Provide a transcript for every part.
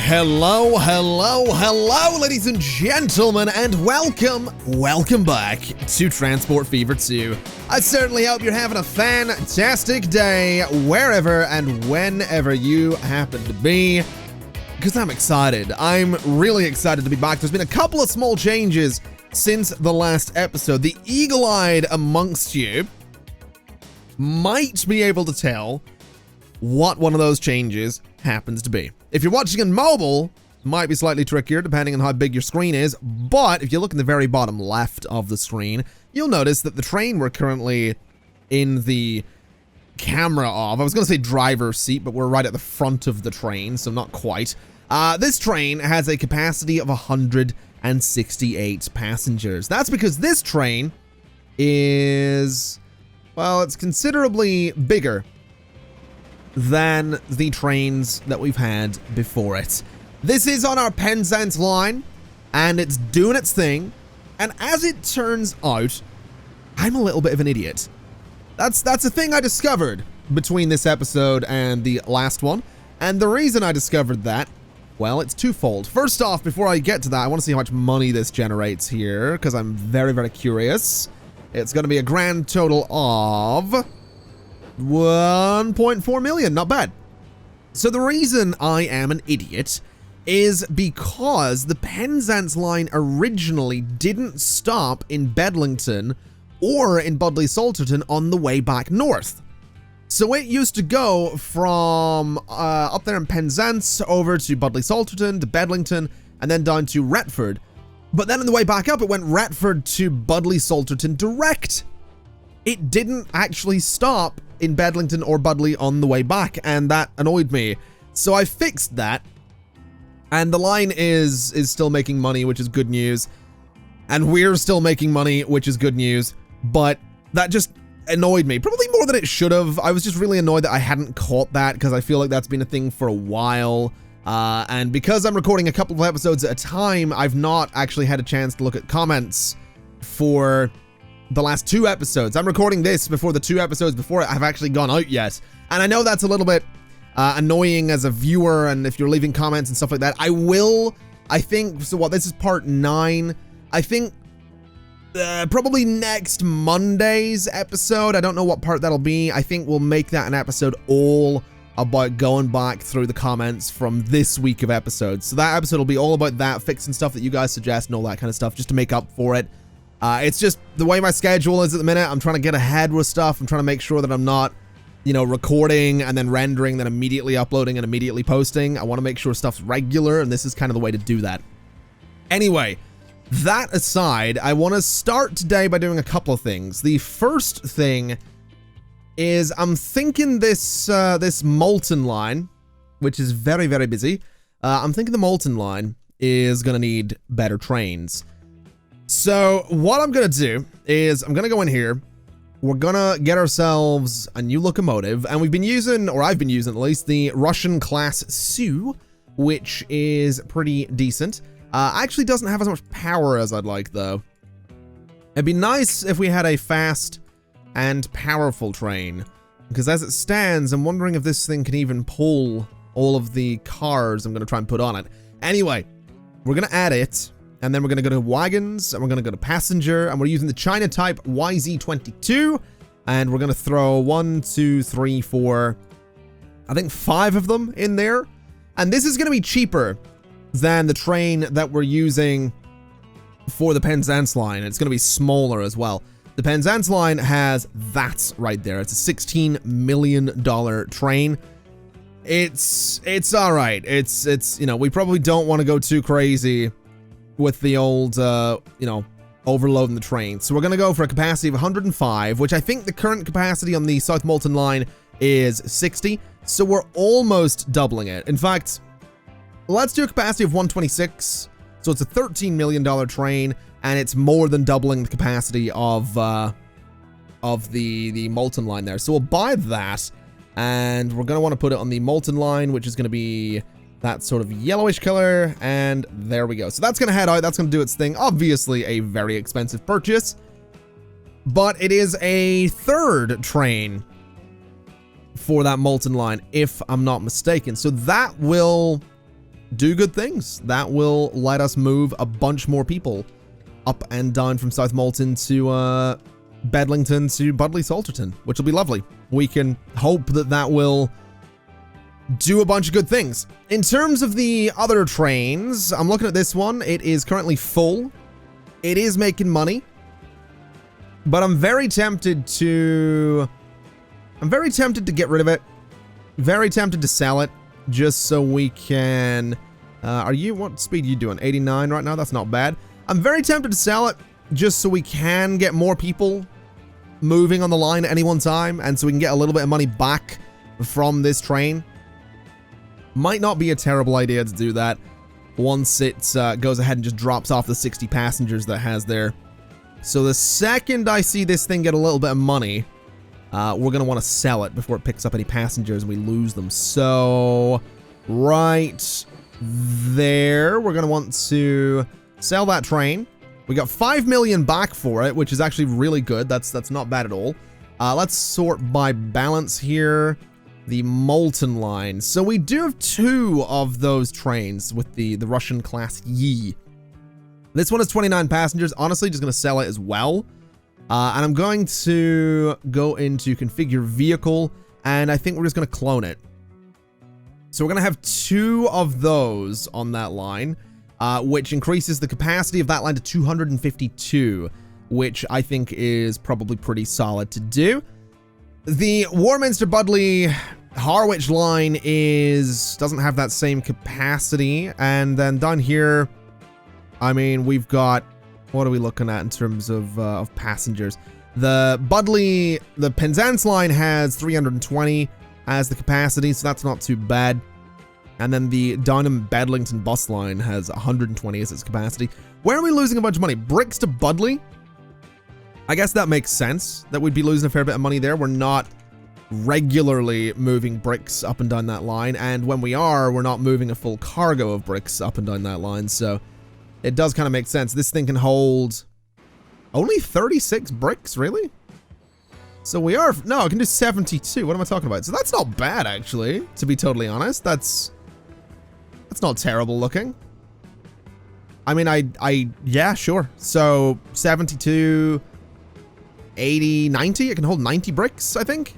Hello, ladies and gentlemen, and welcome back to Transport Fever 2. I certainly hope you're having a fantastic day wherever and whenever you happen to be, because I'm excited. I'm really excited to be back. There's been a couple of small changes since the last episode. The eagle-eyed amongst you might be able to tell what one of those changes happens to be. If you're watching on mobile, it might be slightly trickier depending on how big your screen is, but if you look in the very bottom left of the screen, you'll notice that the train we're currently in the camera of, I was going to say driver's seat, but we're right at the front of the train, so not quite. This train has a capacity of 168 passengers. That's because this train is, well, it's considerably bigger than the trains that we've had before it. This is on our Penzance line, and it's doing its thing, and as it turns out, I'm a little bit of an idiot. That's a thing I discovered between this episode and the last one, and the reason I discovered that, well, it's twofold. First off, before I get to that, I want to see how much money this generates here, because I'm very, very curious. It's going to be a grand total of 1.4 million, not bad. So the reason I am an idiot is because the Penzance line originally didn't stop in Bedlington or in Budleigh Salterton on the way back north. So it used to go from up there in Penzance over to Budleigh Salterton to Bedlington and then down to Retford. But then on the way back up, it went Retford to Budleigh Salterton direct. It didn't actually stop in Bedlington or Budleigh on the way back, and that annoyed me. So I fixed that, and the line is still making money, which is good news, and we're still making money, which is good news, but that just annoyed me, probably more than it should have. I was just really annoyed that I hadn't caught that, because I feel like that's been a thing for a while, and because I'm recording a couple of episodes at a time, I've not actually had a chance to look at comments for the last two episodes. I'm recording this before the two episodes before it have actually gone out yet. And I know that's a little bit annoying as a viewer, and if you're leaving comments and stuff like that, I think, so what, this is part 9. I think probably next Monday's episode, I don't know what part that'll be, I think we'll make that an episode all about going back through the comments from this week of episodes. So that episode will be all about that, fixing stuff that you guys suggest and all that kind of stuff, just to make up for it. It's just the way my schedule is at the minute. I'm trying to get ahead with stuff. I'm trying to make sure that I'm not, recording and then rendering, then immediately uploading and immediately posting. I want to make sure stuff's regular, and this is kind of the way to do that. Anyway, that aside, I want to start today by doing a couple of things. The first thing is I'm thinking this Molten line, which is very, very busy. I'm thinking the Molten line is going to need better trains. So what I'm going to do is I'm going to go in here. We're going to get ourselves a new locomotive, and we've been using, or I've been using at least, the Russian class Sioux, which is pretty decent. Actually doesn't have as much power as I'd like, though. It'd be nice if we had a fast and powerful train, because as it stands, I'm wondering if this thing can even pull all of the cars I'm going to try and put on it. Anyway, we're going to add it. And then we're going to go to wagons, and we're going to go to passenger, and we're using the China type YZ22, and we're going to throw 1, 2, 3, 4, I think 5 of them in there. And this is going to be cheaper than the train that we're using for the Penzance line. It's going to be smaller as well. The Penzance line has that right there. It's a $16 million train. It's all right. It's we probably don't want to go too crazy with the old, overloading the train. So we're going to go for a capacity of 105, which I think the current capacity on the South Molten line is 60. So we're almost doubling it. In fact, let's do a capacity of 126. So it's a $13 million train, and it's more than doubling the capacity of the Molten line there. So we'll buy that, and we're going to want to put it on the Molten line, which is going to be that sort of yellowish color, and there we go. So that's going to head out. That's going to do its thing. Obviously a very expensive purchase, but it is a third train for that Molten line, if I'm not mistaken. So that will do good things. That will let us move a bunch more people up and down from South Molton to Bedlington to Budleigh Salterton, which will be lovely. We can hope that that will do a bunch of good things. In terms of the other trains, I'm looking at this one. It is currently full. It is making money, but I'm very tempted to get rid of it. Very tempted to sell it just so we can, what speed are you doing? 89 right now? That's not bad. I'm very tempted to sell it just so we can get more people moving on the line at any one time, and so we can get a little bit of money back from this train. Might not be a terrible idea to do that once it goes ahead and just drops off the 60 passengers that it has there. So the second I see this thing get a little bit of money, we're going to want to sell it before it picks up any passengers and we lose them. So right there, we're going to want to sell that train. We got 5 million back for it, which is actually really good. That's not bad at all. Let's sort by balance here. The Molten line. So we do have 2 of those trains with the Russian class Yi. This one has 29 passengers. Honestly, just going to sell it as well. And I'm going to go into configure vehicle, and I think we're just going to clone it. So we're going to have 2 of those on that line, which increases the capacity of that line to 252, which I think is probably pretty solid to do. The Warminster Budleigh Harwich line doesn't have that same capacity, and then down here, I mean, we've got, what are we looking at in terms of passengers? The Penzance line has 320 as the capacity, so that's not too bad. And then the Downham Bedlington bus line has 120 as its capacity. Where are we losing a bunch of money? Bricks to Budleigh? I guess that makes sense that we'd be losing a fair bit of money there. We're not regularly moving bricks up and down that line, and when we are, we're not moving a full cargo of bricks up and down that line, so it does kind of make sense. This thing can hold only 36 bricks, really? So we are, no, it can do 72. What am I talking about? So that's not bad, actually, to be totally honest. That's not terrible looking. I mean, yeah, sure. So 72, 80, 90, it can hold 90 bricks, I think.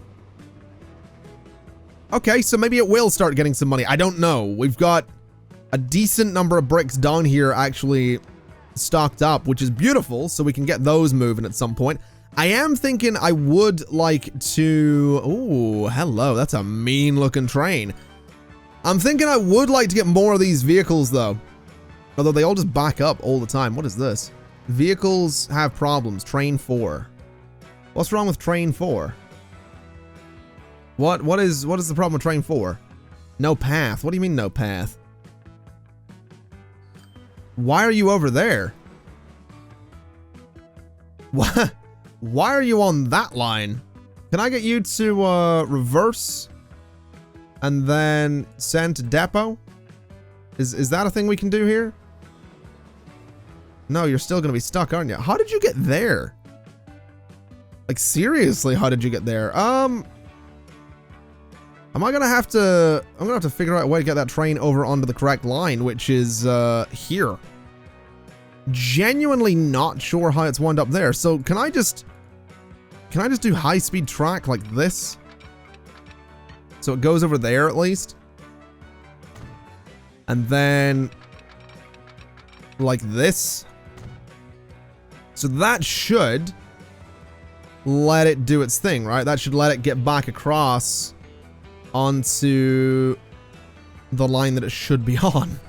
Okay, so maybe it will start getting some money. I don't know. We've got a decent number of bricks down here actually stocked up, which is beautiful, so we can get those moving at some point. I am thinking I would like to... Ooh, hello. That's a mean-looking train. I'm thinking I would like to get more of these vehicles, though. Although they all just back up all the time. What is this? Vehicles have problems. Train 4. What's wrong with Train 4? What is the problem with Train 4? No path. What do you mean no path? Why are you over there? What? Why are you on that line? Can I get you to reverse and then send to depot? Is that a thing we can do here? No, you're still going to be stuck, aren't you? How did you get there? Like, seriously, how did you get there? I'm gonna have to figure out a way to get that train over onto the correct line, which is here. Genuinely not sure how it's wound up there. So can I just do high-speed track like this? So it goes over there at least. And then like this. So that should let it do its thing, right? That should let it get back across onto the line that it should be on.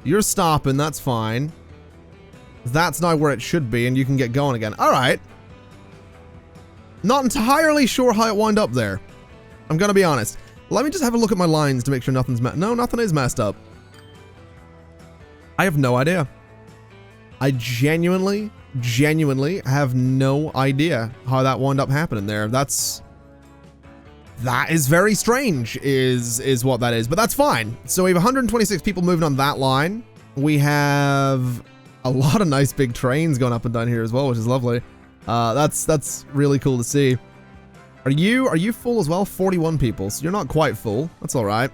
You're stopping, that's fine. That's now where it should be, and you can get going again. Alright. Not entirely sure how it wound up there. I'm gonna be honest. Let me just have a look at my lines to make sure nothing's no, nothing is messed up. I have no idea. I genuinely have no idea how that wound up happening there. That is very strange, is what that is, but that's fine. So we have 126 people moving on that line. We have a lot of nice big trains going up and down here as well, which is lovely. That's really cool to see. Are you full as well? 41 people, so you're not quite full. That's all right.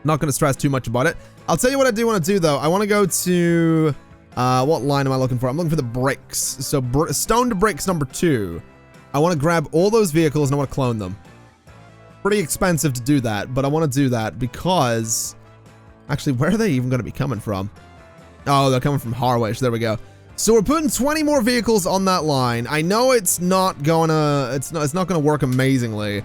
Not going to stress too much about it. I'll tell you what I do want to do, though. I want to go to... what line am I looking for? I'm looking for the bricks. So, stone to bricks number 2. I want to grab all those vehicles and I want to clone them. Pretty expensive to do that, but I want to do that because... Actually, where are they even going to be coming from? Oh, they're coming from Harwich. There we go. So we're putting 20 more vehicles on that line. I know it's not gonna... It's not gonna work amazingly.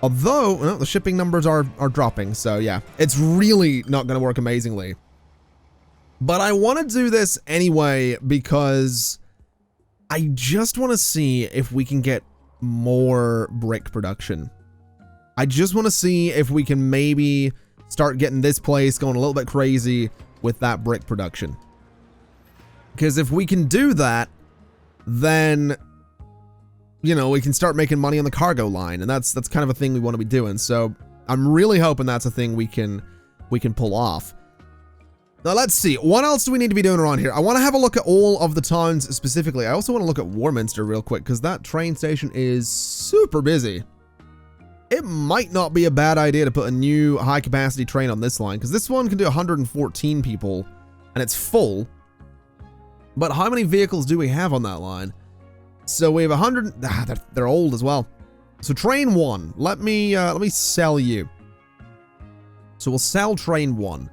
Although, well, the shipping numbers are dropping, so yeah. It's really not gonna work amazingly. But I want to do this anyway because I just want to see if we can get more brick production. I just want to see if we can maybe start getting this place going a little bit crazy with that brick production. Because if we can do that, then, you know, we can start making money on the cargo line, and that's kind of a thing we want to be doing. So I'm really hoping that's a thing we can pull off. Now let's see, what else do we need to be doing around here? I want to have a look at all of the towns specifically. I also want to look at Warminster real quick because that train station is super busy. It might not be a bad idea to put a new high capacity train on this line because this one can do 114 people and it's full. But how many vehicles do we have on that line? So we have 100. They're old as well. So train 1. Let me sell you. So we'll sell train 1.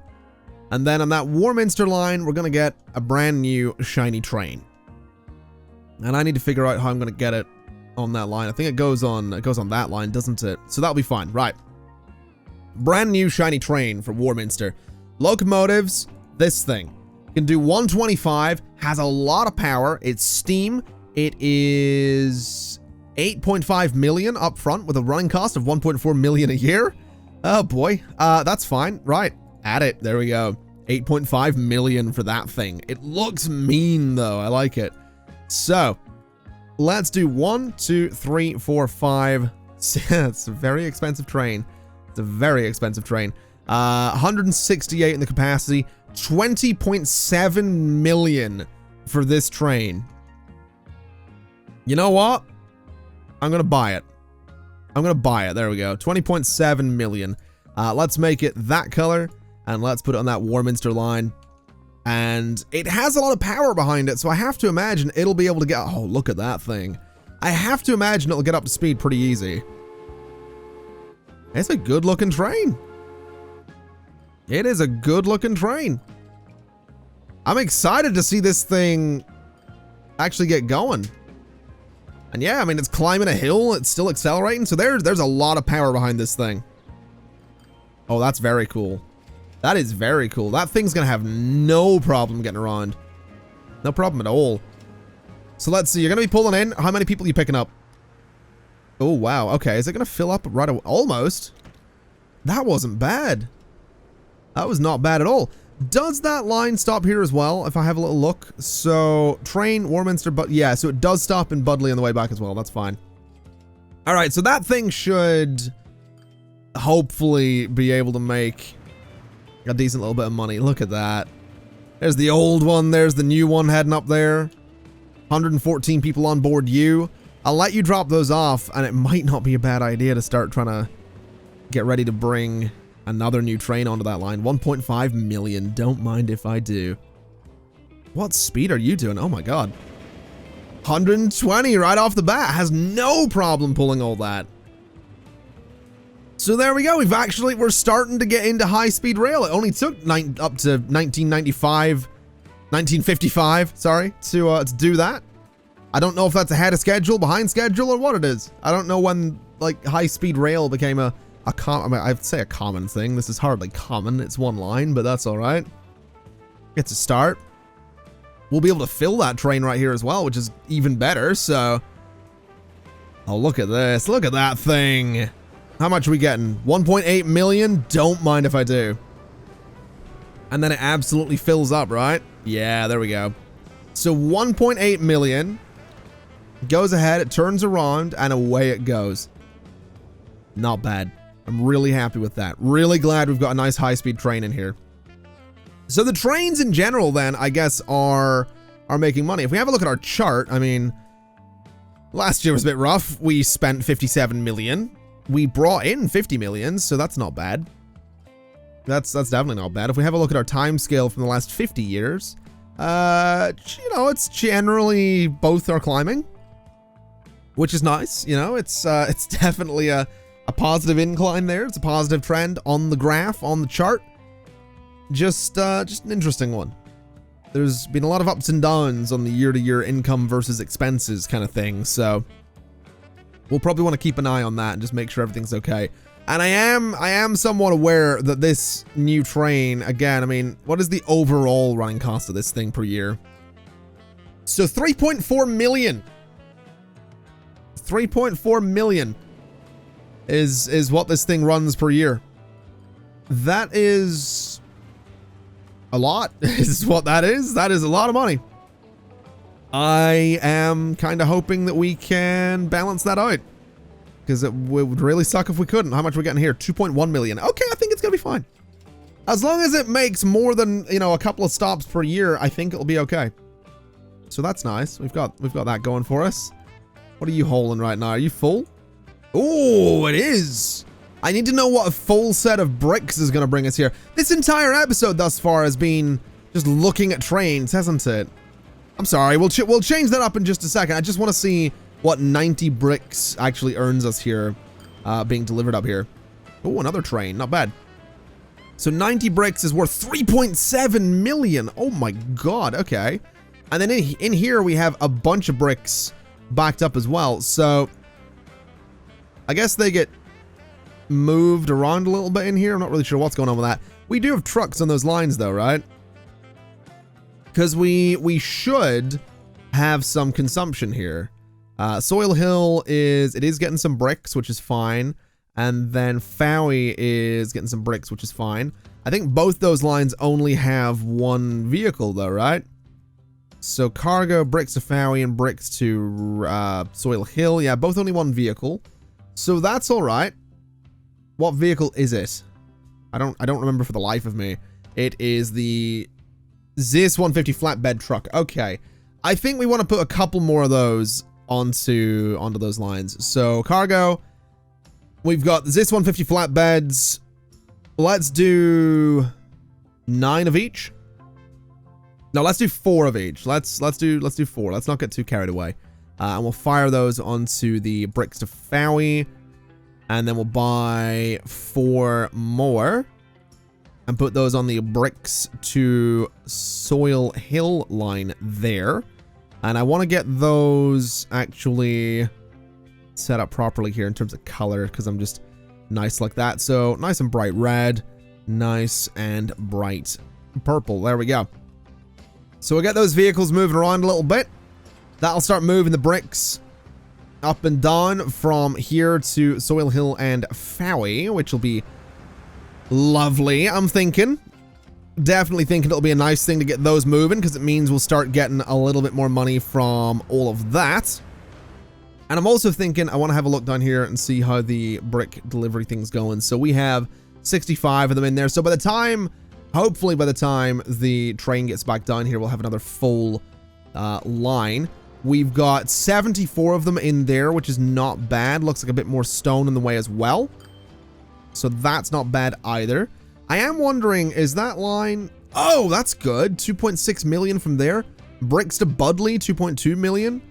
And then on that Warminster line, we're gonna get a brand new shiny train. And I need to figure out how I'm gonna get it on that line. I think it goes on that line, doesn't it? So that'll be fine. Right. Brand new shiny train for Warminster. Locomotives, this thing. Can do 125, has a lot of power. It's steam. It is 8.5 million up front with a running cost of 1.4 million a year. Oh boy. That's fine. Right. Add it. There we go. 8.5 million for that thing. It looks mean though. I like it. So let's do 1, 2, 3, 4, 5. It's a very expensive train. It's a very expensive train. 168 in the capacity. 20.7 million for this train. You know what? I'm gonna buy it. I'm gonna buy it. There we go. 20.7 million. Let's make it that color and let's put it on that Warminster line. And it has a lot of power behind it, so I have to imagine it'll be able to get... Oh, look at that thing. I have to imagine it'll get up to speed pretty easy. It's a good looking train. It is a good looking train. I'm excited to see this thing actually get going. And yeah, I mean, it's climbing a hill. It's still accelerating. So there's a lot of power behind this thing. Oh, that's very cool. That is very cool. That thing's going to have no problem getting around. No problem at all. So let's see. You're going to be pulling in. How many people are you picking up? Oh, wow. Okay. Is it going to fill up right away? Almost. That wasn't bad. That was not bad at all. Does that line stop here as well? If I have a little look. So train, Warminster, but yeah, so it does stop in Budley on the way back as well. That's fine. All right. So that thing should hopefully be able to make a decent little bit of money. Look at that. There's the old one. There's the new one heading up there. 114 people on board you. I'll let you drop those off, and it might not be a bad idea to start trying to get ready to bring another new train onto that line. 1.5 million. Don't mind if I do. What speed are you doing? Oh my god. 120 right off the bat. Has no problem pulling all that. So there we go. We're starting to get into high-speed rail. It only took up to 1955, sorry, to do that. I don't know if that's ahead of schedule, behind schedule, or what it is. I don't know when, like, high-speed rail became I mean, I'd say a common thing. This is hardly common. It's one line, but that's all right. It's a start. We'll be able to fill that train right here as well, which is even better, so... Oh, look at this. Look at that thing. How much are we getting? 1.8 million? Don't mind if I do. And then it absolutely fills up, right? Yeah, there we go. So 1.8 million. Goes ahead, it turns around, and away it goes. Not bad. I'm really happy with that. Really glad we've got a nice high-speed train in here. So the trains in general, then, I guess, are making money. If we have a look at our chart, I mean, last year was a bit rough. We spent 57 million. We brought in 50 million, so that's not bad. That's definitely not bad. If we have a look at our time scale from the last 50 years, you know, it's generally both are climbing, which is nice. You know, it's definitely a positive incline there. It's a positive trend on the graph, on the chart. Just an interesting one. There's been a lot of ups and downs on the year-to-year income versus expenses kind of thing, so we'll probably want to keep an eye on that and just make sure everything's okay. And I am somewhat aware that this new train, again, I mean, what is the overall running cost of this thing per year? So 3.4 million. 3.4 million is what this thing runs per year. That is a lot, is what that is. That is a lot of money. I am kind of hoping that we can balance that out, because it would really suck if we couldn't. How much are we getting here? 2.1 million. Okay, I think it's gonna be fine. As long as it makes more than, you know, a couple of stops per year, I think it'll be okay. So that's nice. We've got that going for us. What are you hauling right now? Are you full? Oh, it is. I need to know what a full set of bricks is going to bring us here. This entire episode thus far has been just looking at trains, hasn't it? I'm sorry. We'll change that up in just a second. I just want to see what 90 bricks actually earns us here, being delivered up here. Oh, another train. Not bad. So 90 bricks is worth 3.7 million. Oh my god. Okay. And then in here we have a bunch of bricks backed up as well. So I guess they get moved around a little bit in here. I'm not really sure what's going on with that. We do have trucks on those lines though, right? Because we should have some consumption here. Soil Hill is getting some bricks, which is fine. And then Fowie is getting some bricks, which is fine. I think both those lines only have one vehicle though, right? So cargo, bricks to Fowie and bricks to Soil Hill. Yeah, both only one vehicle. So that's all right. What vehicle is it? I don't remember for the life of me. It is the ZIS 150 flatbed truck. Okay. I think we want to put a couple more of those onto those lines. So cargo, we've got the ZIS 150 flatbeds. Let's do 9 of each. No, let's do 4 of each. Let's do 4. Let's not get too carried away. And we'll fire those onto the bricks to Fowie. And then we'll buy 4 more and put those on the bricks to Soil Hill line there. And I want to get those actually set up properly here in terms of color, because I'm just nice like that. So nice and bright red, nice and bright purple. There we go. So we'll get those vehicles moving around a little bit. That'll start moving the bricks up and down from here to Soil Hill and Fowie, which will be lovely. I'm thinking, definitely thinking it'll be a nice thing to get those moving, because it means we'll start getting a little bit more money from all of that. And I'm also thinking I want to have a look down here and see how the brick delivery thing's going. So we have 65 of them in there. So by the time, hopefully by the time the train gets back down here, we'll have another full line. We've got 74 of them in there, which is not bad. Looks like a bit more stone in the way as well. So that's not bad either. I am wondering, is that line... Oh, that's good. 2.6 million from there. Bricks to Budley, 2.2 million.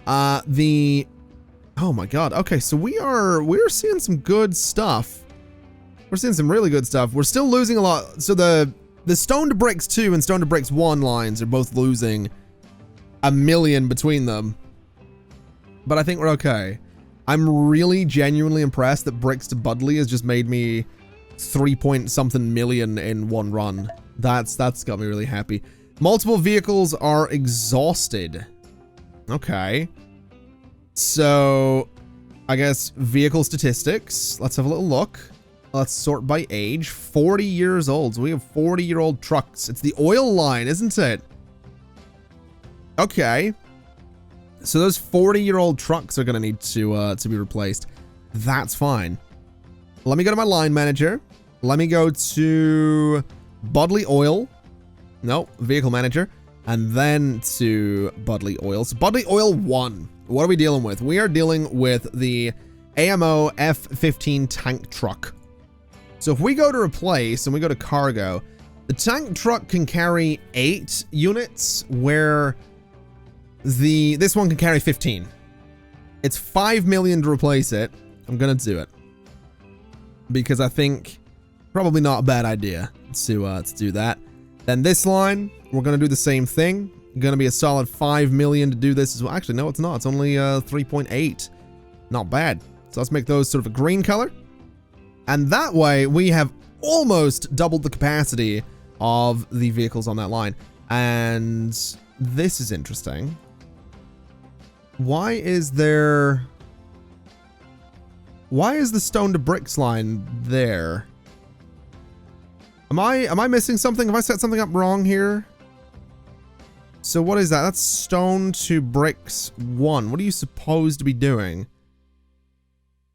Oh my god. Okay, so we're seeing some good stuff. We're seeing some really good stuff. We're still losing a lot. So the Stone to Bricks 2 and Stone to Bricks 1 lines are both losing 1 million between them. But I think we're okay. I'm really genuinely impressed that Bricks to Budley has just made me 3-point-something million in one run. That's got me really happy. Multiple vehicles are exhausted. Okay. So, I guess vehicle statistics. Let's have a little look. Let's sort by age. 40 years old. So we have 40-year-old trucks. It's the oil line, isn't it? Okay. So those 40-year-old trucks are going to need to be replaced. That's fine. Let me go to my line manager. Let me go to Budley Oil. No, vehicle manager. And then to Budley Oil. So Budley Oil 1. What are we dealing with? We are dealing with the AMO F-15 tank truck. So if we go to replace and we go to cargo, the tank truck can carry 8 units, where this one can carry 15. It's 5 million to replace it. I'm gonna do it because I think probably not a bad idea to do that. Then this line, we're gonna do the same thing. Gonna be a solid 5 million to do this as well. Actually, no, it's not. It's only 3.8. Not bad. So let's make those sort of a green color. And that way we have almost doubled the capacity of the vehicles on that line. And this is interesting. Why is the stone to bricks line there? Am I missing something? Have I set something up wrong here? So what is that? That's stone to bricks 1. What are you supposed to be doing?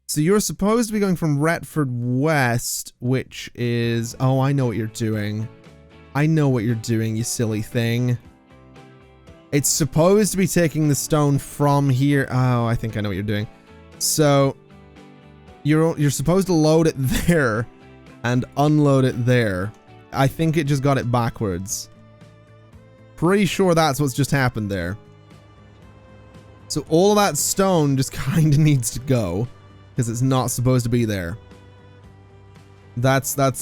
So you're supposed to be going from Retford West, which is... Oh, I know what you're doing. I know what you're doing, you silly thing. It's supposed to be taking the stone from here. Oh, I think I know what you're doing. So you're supposed to load it there and unload it there. I think it just got it backwards. Pretty sure that's what's just happened there. So all of that stone just kind of needs to go because it's not supposed to be there. That's a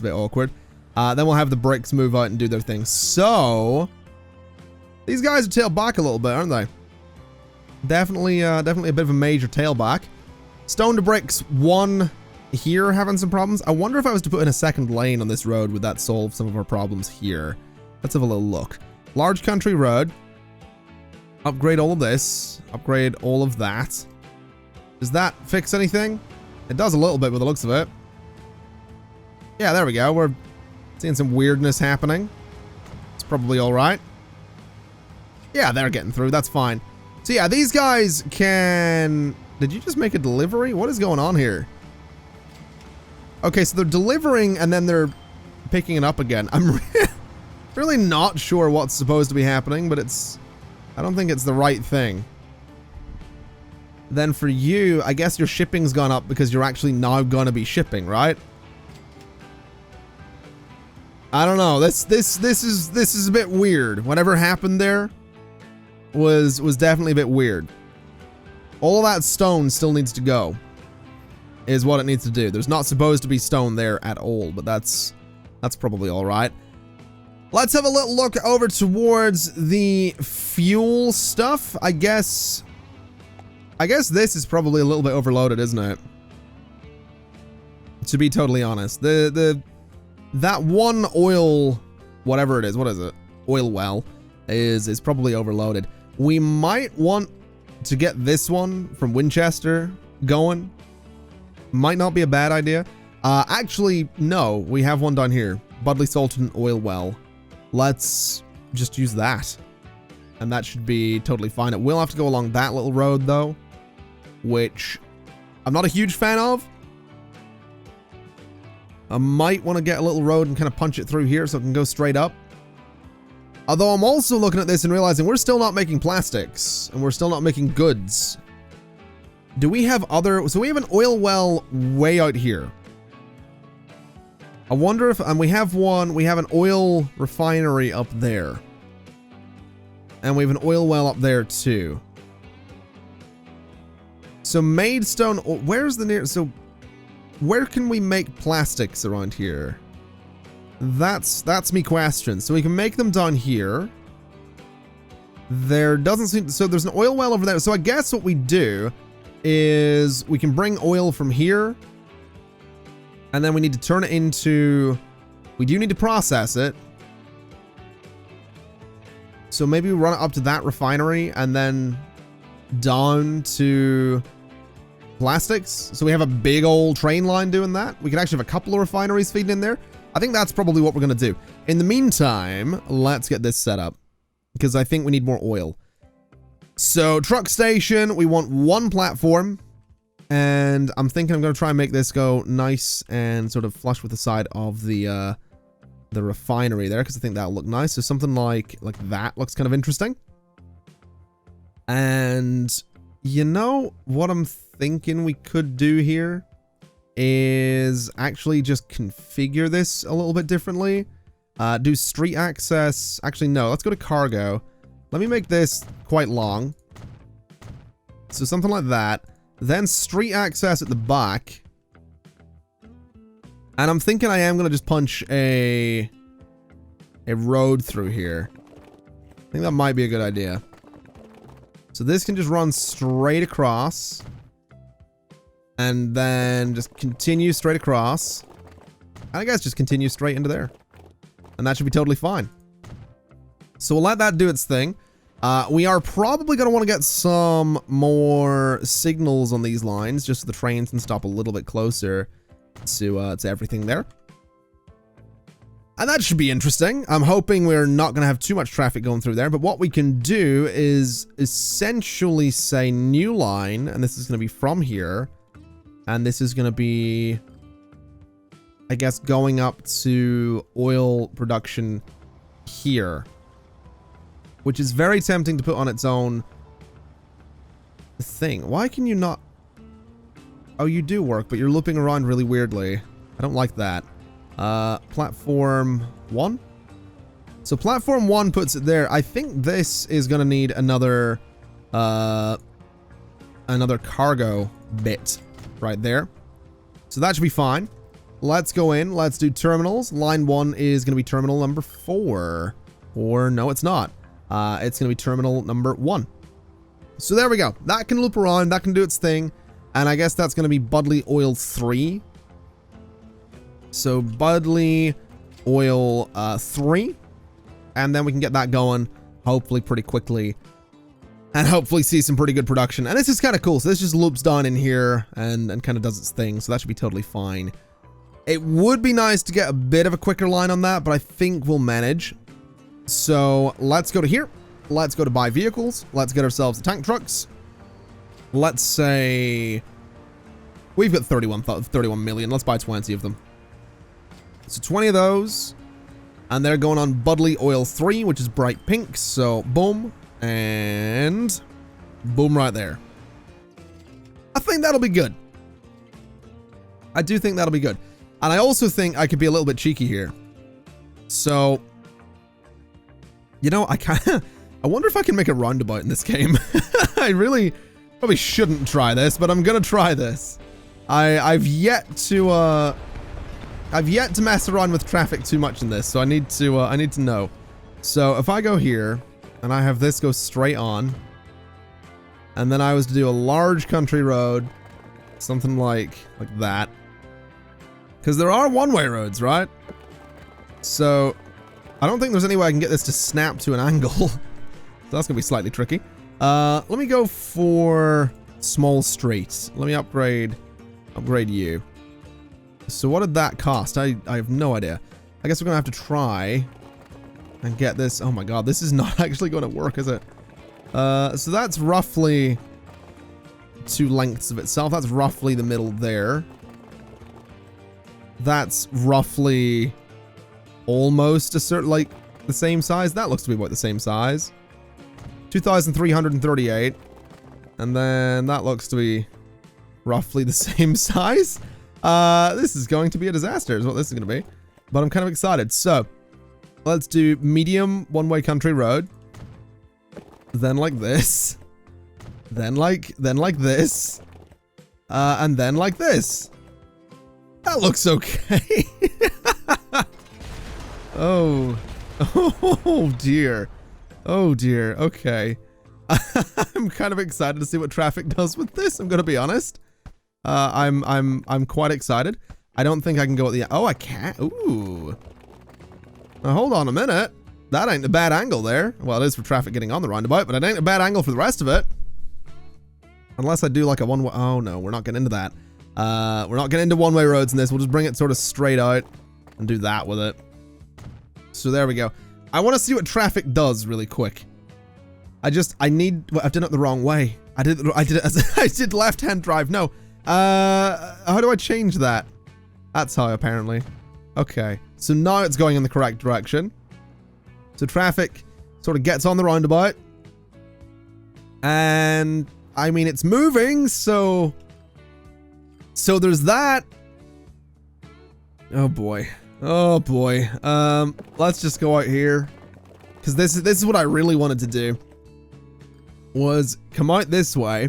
bit awkward. Then we'll have the bricks move out and do their thing. So these guys are tailed back a little bit, aren't they? Definitely a bit of a major tailback. Stone to bricks 1 here having some problems. I wonder if I was to put in a second lane on this road, would that solve some of our problems here? Let's have a little look. Large country road. Upgrade all of this. Upgrade all of that. Does that fix anything? It does a little bit with the looks of it. Yeah, there we go. We're seeing some weirdness happening. It's probably all right. Yeah, they're getting through. That's fine. So yeah, these guys can... Did you just make a delivery? What is going on here? Okay, so they're delivering and then they're picking it up again. I'm really not sure what's supposed to be happening, but I don't think it's the right thing. Then for you, I guess your shipping's gone up because you're actually now gonna be shipping, right? I don't know. This is a bit weird. Whatever happened there was definitely a bit weird. All of that stone still needs to go, is what it needs to do. There's not supposed to be stone there at all, but that's probably all right. Let's have a little look over towards the fuel stuff. I guess this is probably a little bit overloaded, isn't it? To be totally honest, that one oil, whatever it is, what is it? Oil well is probably overloaded. We might want to get this one from Winchester going. Might not be a bad idea. Actually, no, we have one down here. Budley Salton oil well. Let's just use that. And that should be totally fine. It will have to go along that little road though, which I'm not a huge fan of. I might want to get a little road and kind of punch it through here so it can go straight up. Although I'm also looking at this and realizing we're still not making plastics and we're still not making goods. Do we have other... So we have an oil well way out here. I wonder if... And we have an oil refinery up there. And we have an oil well up there too. So Maidstone... Where's the nearest... So where can we make plastics around here? That's me question. So we can make them down here. There doesn't seem... So there's an oil well over there. So I guess what we do is we can bring oil from here. And then we need to turn it into... We do need to process it. So maybe we run it up to that refinery and then down to plastics. So we have a big old train line doing that. We can actually have a couple of refineries feeding in there. I think that's probably what we're going to do. In the meantime, let's get this set up because I think we need more oil. So truck station, we want one platform. And I'm thinking I'm going to try and make this go nice and sort of flush with the side of the refinery there, because I think that'll look nice. So something like that looks kind of interesting. And you know what I'm thinking we could do here? is actually just configure this a little bit differently. Do street access. Actually, no, let's go to cargo. Let me make this quite long. So something like that. Then street access at the back. And I'm thinking I am going to just punch a road through here. I think that might be a good idea. So this can just run straight across. And then just continue straight across. And I guess just continue straight into there. And that should be totally fine. So we'll let that do its thing. We are probably going to want to get some more signals on these lines, just so the trains can stop a little bit closer to everything there. And that should be interesting. I'm hoping we're not going to have too much traffic going through there, but what we can do is essentially say new line, and this is going to be from here, and this is going to be, I guess, going up to oil production here, which is very tempting to put on its own thing. Why can you not? Oh, you do work, but you're looping around really weirdly. I don't like that. Platform 1. So platform 1 puts it there. I think this is going to need another cargo bit right there. So that should be fine. Let's go in. Let's do terminals. Line 1 is going to be terminal number 4. Or no, it's not. It's going to be terminal number 1. So there we go. That can loop around. That can do its thing. And I guess that's going to be Budley Oil 3. So Budley Oil 3. And then we can get that going, hopefully pretty quickly. And hopefully see some pretty good production. And this is kind of cool. So this just loops down in here and kind of does its thing. So that should be totally fine. It would be nice to get a bit of a quicker line on that, but I think we'll manage. So let's go to here. Let's go to buy vehicles. Let's get ourselves the tank trucks. Let's say we've got 31 million. Let's buy 20 of them. So 20 of those. And they're going on Budley Oil 3, which is bright pink. So boom and boom right there. I think that'll be good. I do think that'll be good. And I also think I could be a little bit cheeky here. So, you know, I wonder if I can make a roundabout in this game. I really probably shouldn't try this, but I'm gonna try this. I've yet to mess around with traffic too much in this, so I need to know. So if I go here and I have this go straight on, and then I was to do a large country road, something like that. Because there are one-way roads, right? So I don't think there's any way I can get this to snap to an angle. So that's gonna be slightly tricky. Let me go for small streets. Let me upgrade you. So what did that cost? I have no idea. I guess we're gonna have to try and get this. Oh my god, this is not actually gonna work, is it? So that's roughly 2 lengths of itself. That's roughly the middle there. That's roughly almost a certain, like, the same size. That looks to be about the same size. 2,338. And then that looks to be roughly the same size. This is going to be a disaster is what this is going to be. But I'm kind of excited. So let's do medium one-way country road. Then like this. Then like this. And then like this. That looks okay. Oh. Oh dear. Oh dear. Okay. I'm kind of excited to see what traffic does with this. I'm gonna be honest. I'm quite excited. I don't think I can go at the. Oh, I can't. Ooh. Now hold on a minute. That ain't a bad angle there. Well, it is for traffic getting on the roundabout, but it ain't a bad angle for the rest of it. Unless I do like a one-way. Oh no, we're not getting into that. We're not getting into one-way roads in this. We'll just bring it sort of straight out and do that with it. So there we go. I want to see what traffic does really quick. Well, I've done it the wrong way. I did it as I did left-hand drive. No. How do I change that? That's how, apparently. Okay. So now it's going in the correct direction. So traffic sort of gets on the roundabout. And I mean, it's moving, so there's that. Oh boy. Oh boy. Let's just go out here. Because this is what I really wanted to do. Was come out this way.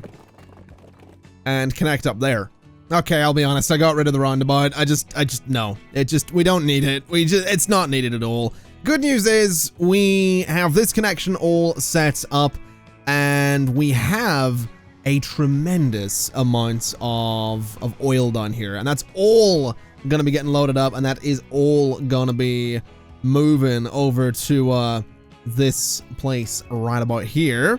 And connect up there. Okay, I'll be honest, I got rid of the roundabout. No. We don't need it. It's not needed at all. Good news is, we have this connection all set up, and we have a tremendous amount of oil down here, and that's all gonna be getting loaded up, and that is all gonna be moving over to this place right about here,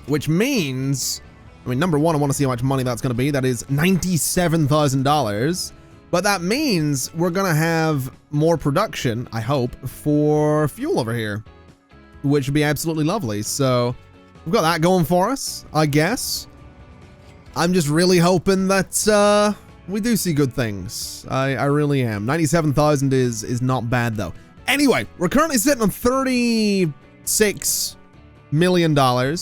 which means, I mean, number one, I want to see how much money that's going to be. That is $97,000. But that means we're going to have more production, I hope, for fuel over here, which would be absolutely lovely. So we've got that going for us, I guess. I'm just really hoping that we do see good things. I really am. 97,000 is not bad, though. Anyway, we're currently sitting on $36 million.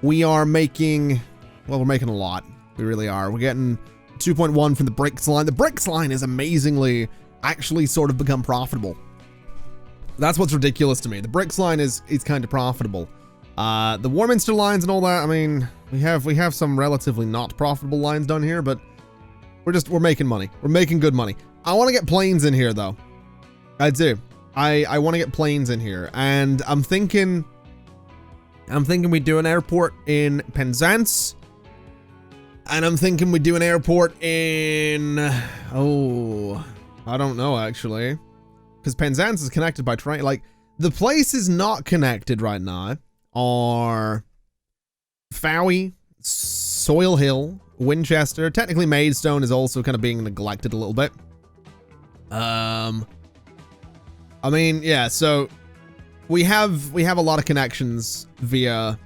We are making... Well, we're making a lot. We really are. We're getting 2.1 from the bricks line. The bricks line is amazingly actually sort of become profitable. That's what's ridiculous to me. The bricks line is kind of profitable. The Warminster lines and all that, I mean, we have some relatively not profitable lines down here, but we're making money. We're making good money. I want to get planes in here, though. I do. I want to get planes in here, and I'm thinking we do an airport in Penzance. And I'm thinking we do an airport in... Oh, I don't know, actually. Because Penzance is connected by train. Like, the places not connected right now are Fowey, Soil Hill, Winchester. Technically, Maidstone is also kind of being neglected a little bit. I mean, yeah, so we have a lot of connections via...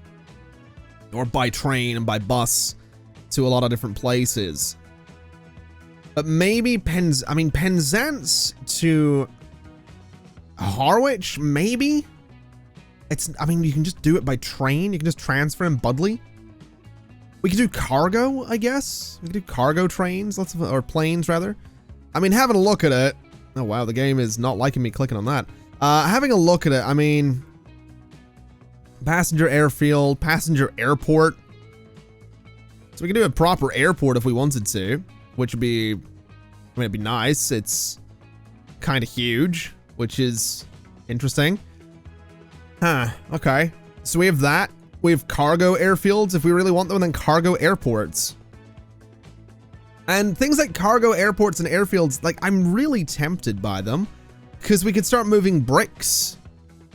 or by train and by bus to a lot of different places. But maybe Penzance to Harwich, maybe? I mean, you can just do it by train. You can just transfer in Budley. We could do cargo, I guess. We could do cargo trains, or planes, rather. I mean, having a look at it. Oh, wow, the game is not liking me clicking on that. Having a look at it, I mean, passenger airfield, passenger airport. So we can do a proper airport if we wanted to, which would be, I mean, it'd be nice. It's kind of huge, which is interesting. Huh, okay. So we have that. We have cargo airfields if we really want them, and then cargo airports. And things like cargo airports and airfields, like, I'm really tempted by them, because we could start moving bricks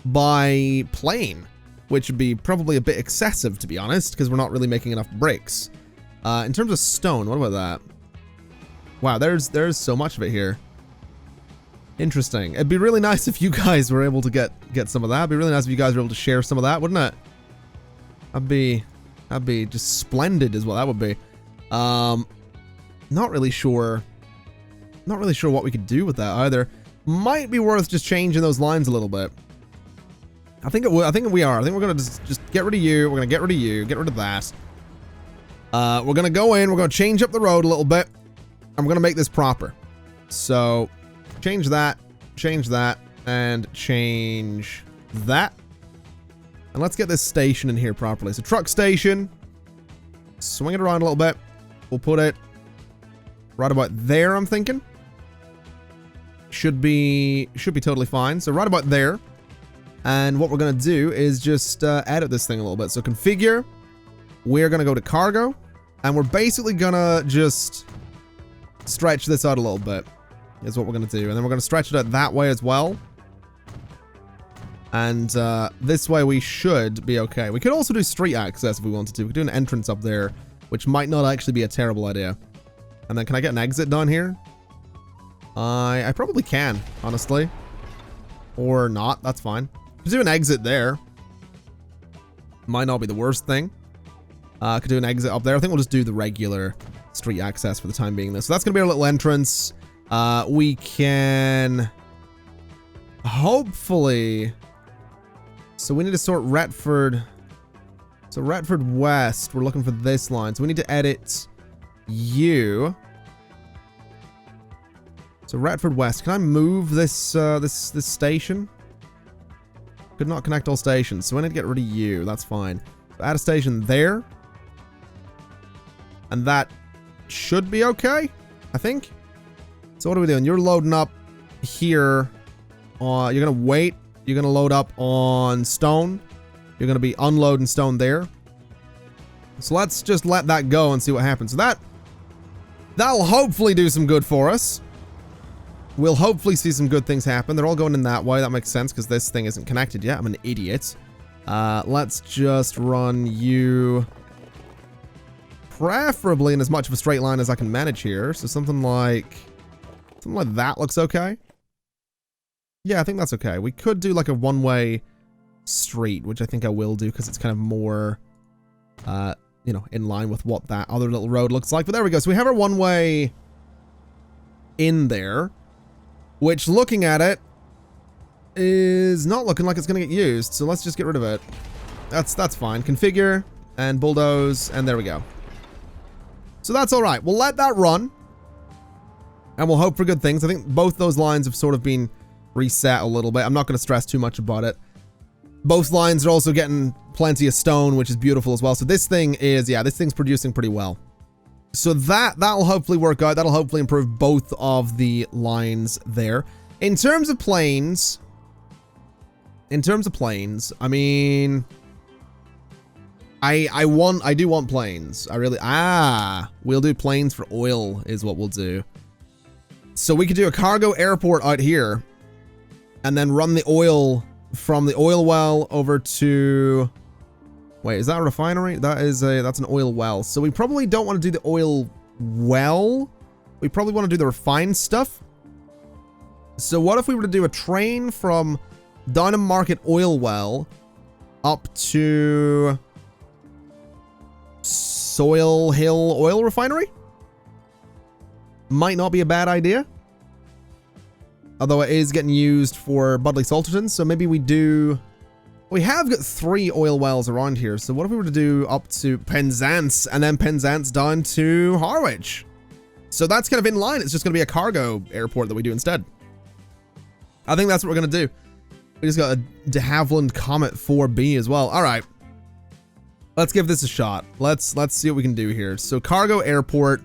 by plane, which would be probably a bit excessive, to be honest, because we're not really making enough bricks. In terms of stone, what about that? Wow, there's so much of it here. Interesting. It'd be really nice if you guys were able to get some of that. It'd be really nice if you guys were able to share some of that, wouldn't it? That'd be just splendid, is what that would be. Not really sure what we could do with that either. Might be worth just changing those lines a little bit. I think we are. I think we're gonna just get rid of you. We're gonna get rid of you. Get rid of that. We're gonna go in. We're gonna change up the road a little bit, and we're gonna make this proper. So, change that, and change that. And let's get this station in here properly. So, truck station. Swing it around a little bit. We'll put it right about there, I'm thinking. Should be totally fine. So, right about there. And what we're gonna do is just edit this thing a little bit. So, configure. We're gonna go to cargo, and we're basically gonna just stretch this out a little bit, is what we're gonna do. And then we're gonna stretch it out that way as well. And this way we should be okay. We could also do street access if we wanted to. We could do an entrance up there, which might not actually be a terrible idea. And then can I get an exit down here? I probably can, honestly. Or not, that's fine. Could do an exit there. Might not be the worst thing. Could do an exit up there. I think we'll just do the regular street access for the time being. So that's going to be our little entrance. We can hopefully... So we need to sort Retford. So Retford West, we're looking for this line. So we need to edit you. So Retford West. Can I move this this station? Could not connect all stations, so I need to get rid of you. That's fine. So add a station there. And that should be okay, I think. So what are we doing? You're loading up here. You're going to wait. You're going to load up on stone. You're going to be unloading stone there. So let's just let that go and see what happens. So that'll hopefully do some good for us. We'll hopefully see some good things happen. They're all going in that way. That makes sense because this thing isn't connected yet. I'm an idiot. Let's just run you preferably in as much of a straight line as I can manage here. So something like that looks okay. Yeah, I think that's okay. We could do like a one-way street, which I think I will do because it's kind of more, you know, in line with what that other little road looks like. But there we go. So we have our one-way in there, which looking at it is not looking like it's going to get used. So let's just get rid of it. That's fine. Configure and bulldoze, and there we go. So that's all right. We'll let that run, and we'll hope for good things. I think both those lines have sort of been reset a little bit. I'm not going to stress too much about it. Both lines are also getting plenty of stone, which is beautiful as well. So this thing is, yeah, this thing's producing pretty well. So that'll hopefully work out. That'll hopefully improve both of the lines there. In terms of planes, I mean, I do want planes. I really, we'll do planes for oil is what we'll do. So we could do a cargo airport out here and then run the oil from the oil well over to, wait, is that a refinery? That's an oil well. So we probably don't want to do the oil well. We probably want to do the refined stuff. So what if we were to do a train from Downham Market oil well up to Soil Hill oil refinery? Might not be a bad idea. Although it is getting used for Budleigh Salterton, so maybe we do... We have got 3 oil wells around here, so what if we were to do up to Penzance, and then Penzance down to Harwich? So that's kind of in line. It's just going to be a cargo airport that we do instead. I think that's what we're going to do. We just got a de Havilland Comet 4B as well. All right. Let's give this a shot. Let's see what we can do here. So cargo airport.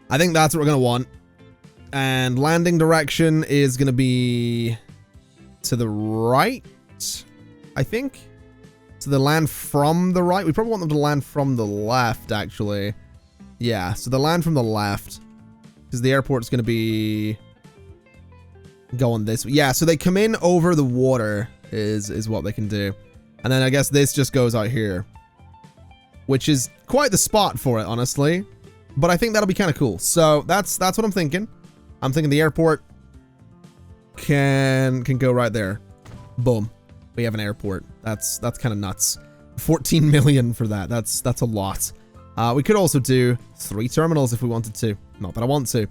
I think that's what we're going to want. And landing direction is going to be to the right, I think. So they land from the right. We probably want them to land from the left, actually. Yeah, so they land from the left. Because the airport's going to be going this way. Yeah, so they come in over the water is what they can do. And then I guess this just goes out here. Which is quite the spot for it, honestly. But I think that'll be kind of cool. So that's what I'm thinking. I'm thinking the airport can go right there. Boom. We have an airport. That's kind of nuts. 14 million for that. That's a lot. We could also do 3 terminals if we wanted to. Not that I want to.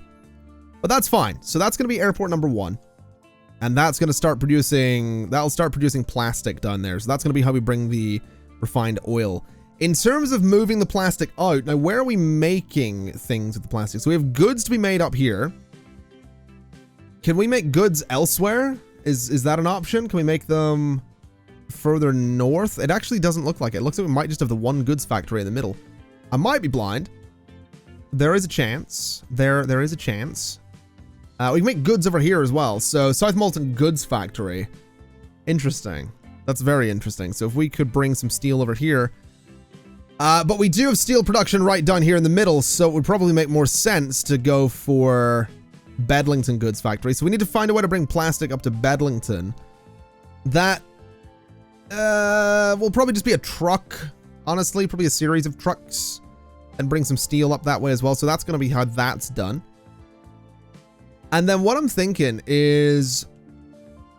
But that's fine. So that's going to be airport number 1. And that's going to start producing... That'll start producing plastic down there. So that's going to be how we bring the refined oil. In terms of moving the plastic out, now where are we making things with the plastic? So we have goods to be made up here. Can we make goods elsewhere? Is that an option? Can we make them further north? It actually doesn't look like it. It looks like we might just have the one goods factory in the middle. I might be blind. There is a chance. There is a chance. We can make goods over here as well. So South Molton Goods Factory. Interesting. That's very interesting. So if we could bring some steel over here. But we do have steel production right down here in the middle, so it would probably make more sense to go for Bedlington Goods Factory. So we need to find a way to bring plastic up to Bedlington. That will probably just be a truck, honestly, probably a series of trucks, and bring some steel up that way as well. So that's going to be how that's done. And then what I'm thinking is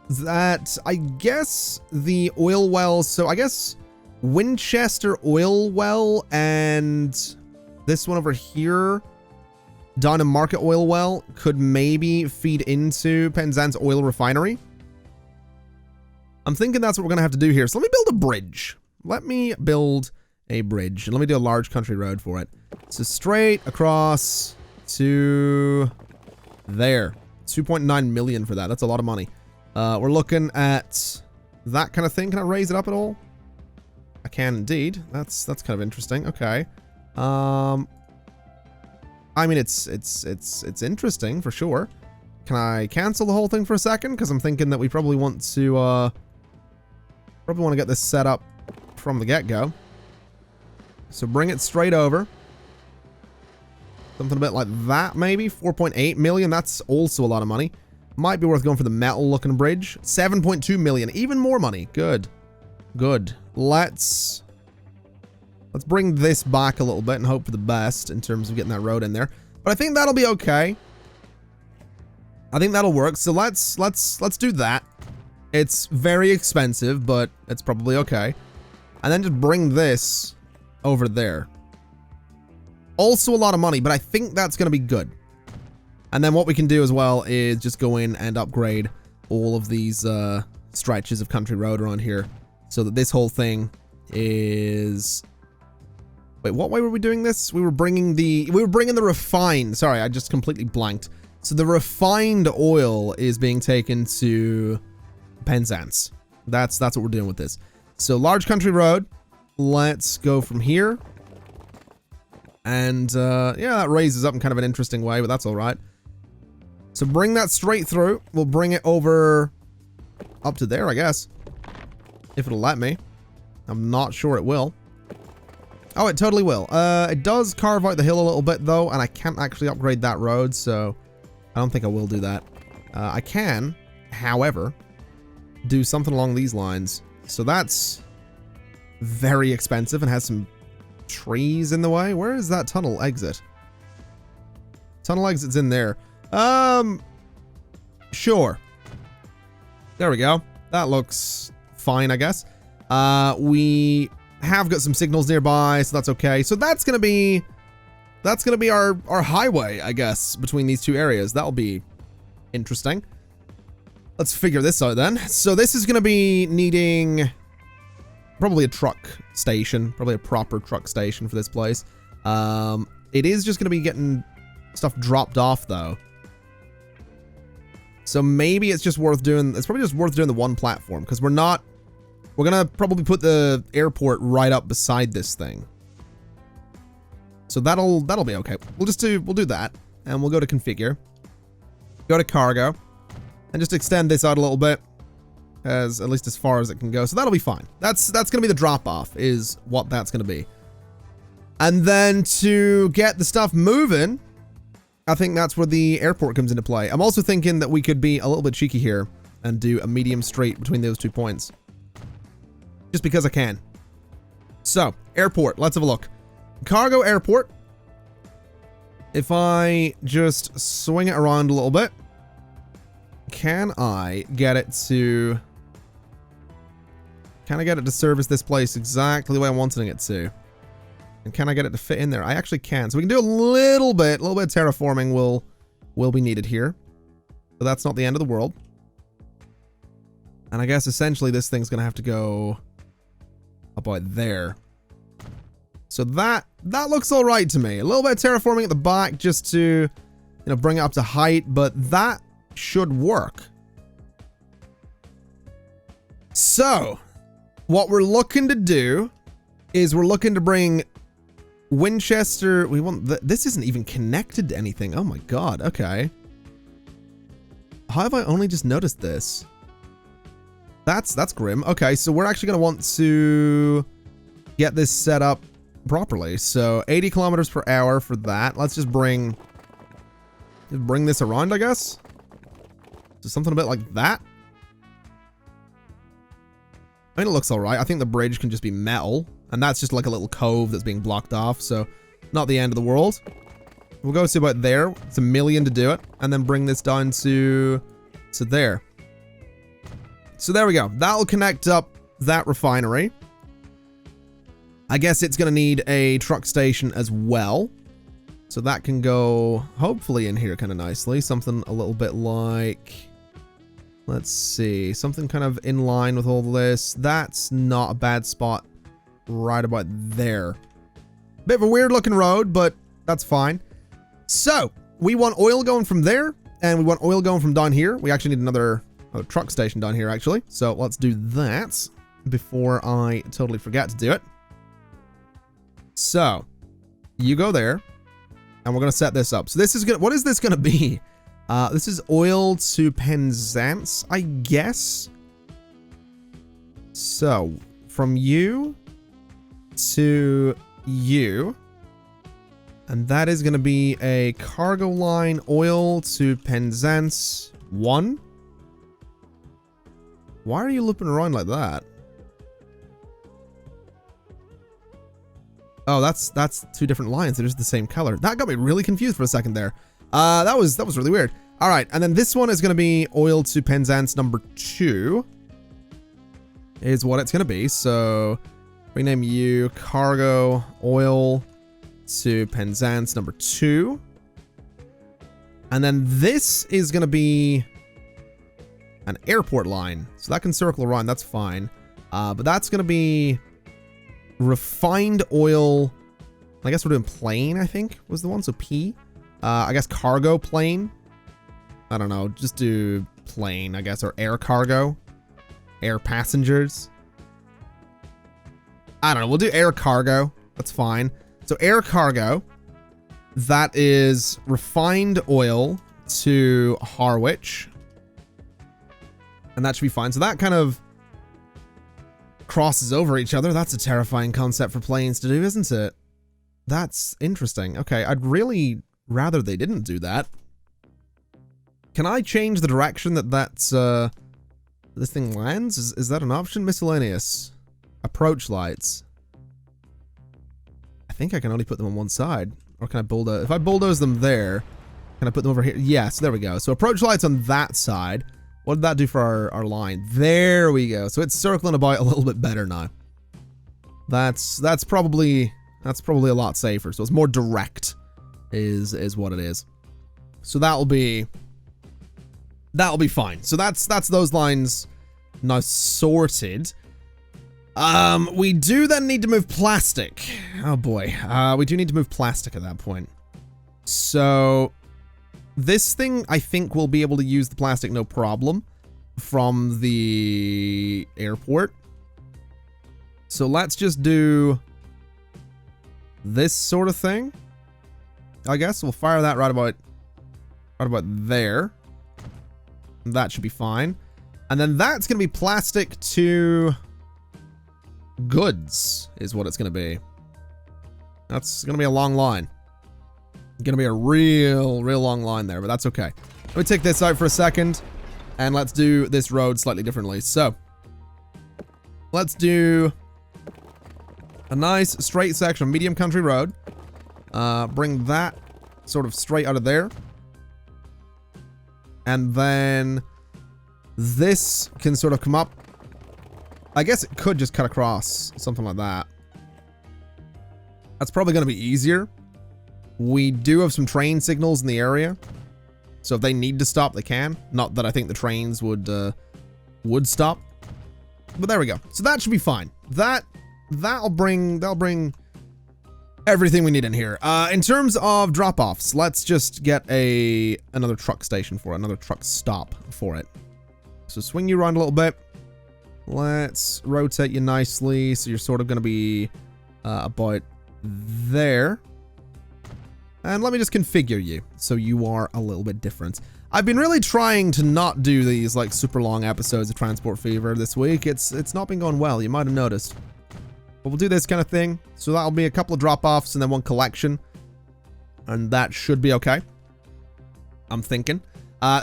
that I guess the oil wells, so I guess Winchester oil well and this one over here, Downham Market oil well, could maybe feed into Penzance oil refinery. I'm thinking that's what we're going to have to do here. So let me build a bridge. Let me build a bridge. And let me do a large country road for it. So straight across to there. 2.9 million for that. That's a lot of money. We're looking at that kind of thing. Can I raise it up at all? I can indeed. That's kind of interesting. Okay. I mean, it's interesting for sure. Can I cancel the whole thing for a second? Because I'm thinking that we probably want to get this set up from the get-go. So bring it straight over. Something a bit like that, maybe. 4.8 million. That's also a lot of money. Might be worth going for the metal-looking bridge. 7.2 million. Even more money. Good. Good. Let's bring this back a little bit and hope for the best in terms of getting that road in there. But I think that'll be okay. I think that'll work. So let's do that. It's very expensive, but it's probably okay. And then just bring this over there. Also a lot of money, but I think that's going to be good. And then what we can do as well is just go in and upgrade all of these stretches of country road around here so that this whole thing is... Wait, what way were we doing this? We were bringing the refined... Sorry, I just completely blanked. So the refined oil is being taken to Penzance. That's what we're doing with this. So large country road. Let's go from here. And yeah, that raises up in kind of an interesting way, but that's all right. So bring that straight through. We'll bring it over up to there, I guess. If it'll let me. I'm not sure it will. Oh, it totally will. It does carve out the hill a little bit, though, and I can't actually upgrade that road, so I don't think I will do that. I can, however, do something along these lines. So that's very expensive and has some trees in the way. Where is that tunnel exit? Tunnel exit's in there. Sure. There we go. That looks fine, I guess. We have got some signals nearby, so that's okay. So that's gonna be our highway, I guess, between these two areas. That'll be interesting. Let's figure this out then. So this is gonna be needing probably a truck station, probably a proper truck station for this place. It is just gonna be getting stuff dropped off though. So maybe it's just worth doing, it's probably just worth doing the one platform, because we're gonna probably put the airport right up beside this thing. So that'll be okay. We'll do that, and we'll go to configure, go to cargo, and just extend this out a little bit, at least as far as it can go. So that'll be fine. That's gonna be the drop off, is what that's gonna be. And then to get the stuff moving, I think that's where the airport comes into play. I'm also thinking that we could be a little bit cheeky here and do a medium straight between those 2 points. Just because I can. So, airport. Let's have a look. Cargo airport. If I just swing it around a little bit, can I get it to service this place exactly the way I'm wanting it to? And can I get it to fit in there? I actually can. So we can do a little bit of terraforming will be needed here. But that's not the end of the world. And I guess essentially this thing's gonna have to go about there. So that looks all right to me. A little bit of terraforming at the back just to, you know, bring it up to height, but that should work. So what we're looking to do is we're looking to bring Winchester. We want this isn't even connected to anything. Oh my god. Okay. How have I only just noticed this? That's grim. Okay, so we're actually going to want to get this set up properly. So 80 kilometers per hour for that. Let's just bring this around, I guess. So something a bit like that. I mean, it looks all right. I think the bridge can just be metal, and that's just like a little cove that's being blocked off. So not the end of the world. We'll go to about there. It's $1 million to do it, and then bring this down to there. So there we go. That'll connect up that refinery. I guess it's going to need a truck station as well. So that can go hopefully in here kind of nicely. Something a little bit like, let's see, something kind of in line with all this. That's not a bad spot right about there. Bit of a weird looking road, but that's fine. So we want oil going from there And we want oil going from down here. We actually need another truck station down here, actually. So let's do that before I totally forget to do it. So you go there, and we're going to set this up. So this is what is this going to be? This is oil to Penzance, I guess. So from you to you. And that is going to be a cargo line, oil to Penzance 1. Why are you looping around like that? Oh, that's two different lines. They're just the same color. That got me really confused for a second there. That was really weird. All right, and then this one is going to be oil to Penzance number 2. Is what it's going to be. So rename you cargo oil to Penzance number 2. And then this is going to be an airport line. So that can circle around. That's fine. But that's going to be refined oil. I guess we're doing plane, I think, was the one. So P. I guess cargo plane. I don't know. Just do plane, I guess. Or air cargo. Air passengers. I don't know. We'll do air cargo. That's fine. So air cargo, that is refined oil to Harwich. And that should be fine. So that kind of crosses over each other. That's a terrifying concept for planes to do, isn't it? That's interesting. Okay, I'd really rather they didn't do that. Can I change the direction this thing lands? Is that an option? Miscellaneous. Approach lights. I think I can only put them on one side. Or can I bulldoze? If I bulldoze them there, can I put them over here? Yes, there we go. So approach lights on that side. What did that do for our line? There we go. So it's circling about a little bit better now. That's probably a lot safer. So it's more direct is what it is. So that'll be fine. So that's those lines now sorted. We do then need to move plastic. Oh boy. We do need to move plastic at that point. So this thing, I think we'll be able to use the plastic no problem from the airport. So let's just do this sort of thing. I guess we'll fire that right about there. That should be fine. And then that's going to be plastic to goods is what it's going to be. That's going to be a long line. Going to be a real long line there, but that's okay. Let me take this out for a second and let's do this road slightly differently. So let's do a nice straight section of medium country road. Bring that sort of straight out of there. And then this can sort of come up. I guess it could just cut across, something like that. That's probably going to be easier. We do have some train signals in the area. So if they need to stop, they can. Not that I think the trains would stop. But there we go. So that should be fine. That'll bring everything we need in here. In terms of drop-offs, let's just get another truck station for it, another truck stop for it. So swing you around a little bit. Let's rotate you nicely. So you're sort of going to be about there. And let me just configure you so you are a little bit different. I've been really trying to not do these like super long episodes of Transport Fever this week. It's not been going well. You might have noticed. But we'll do this kind of thing. So that'll be a couple of drop-offs and then one collection. And that should be okay. I'm thinking.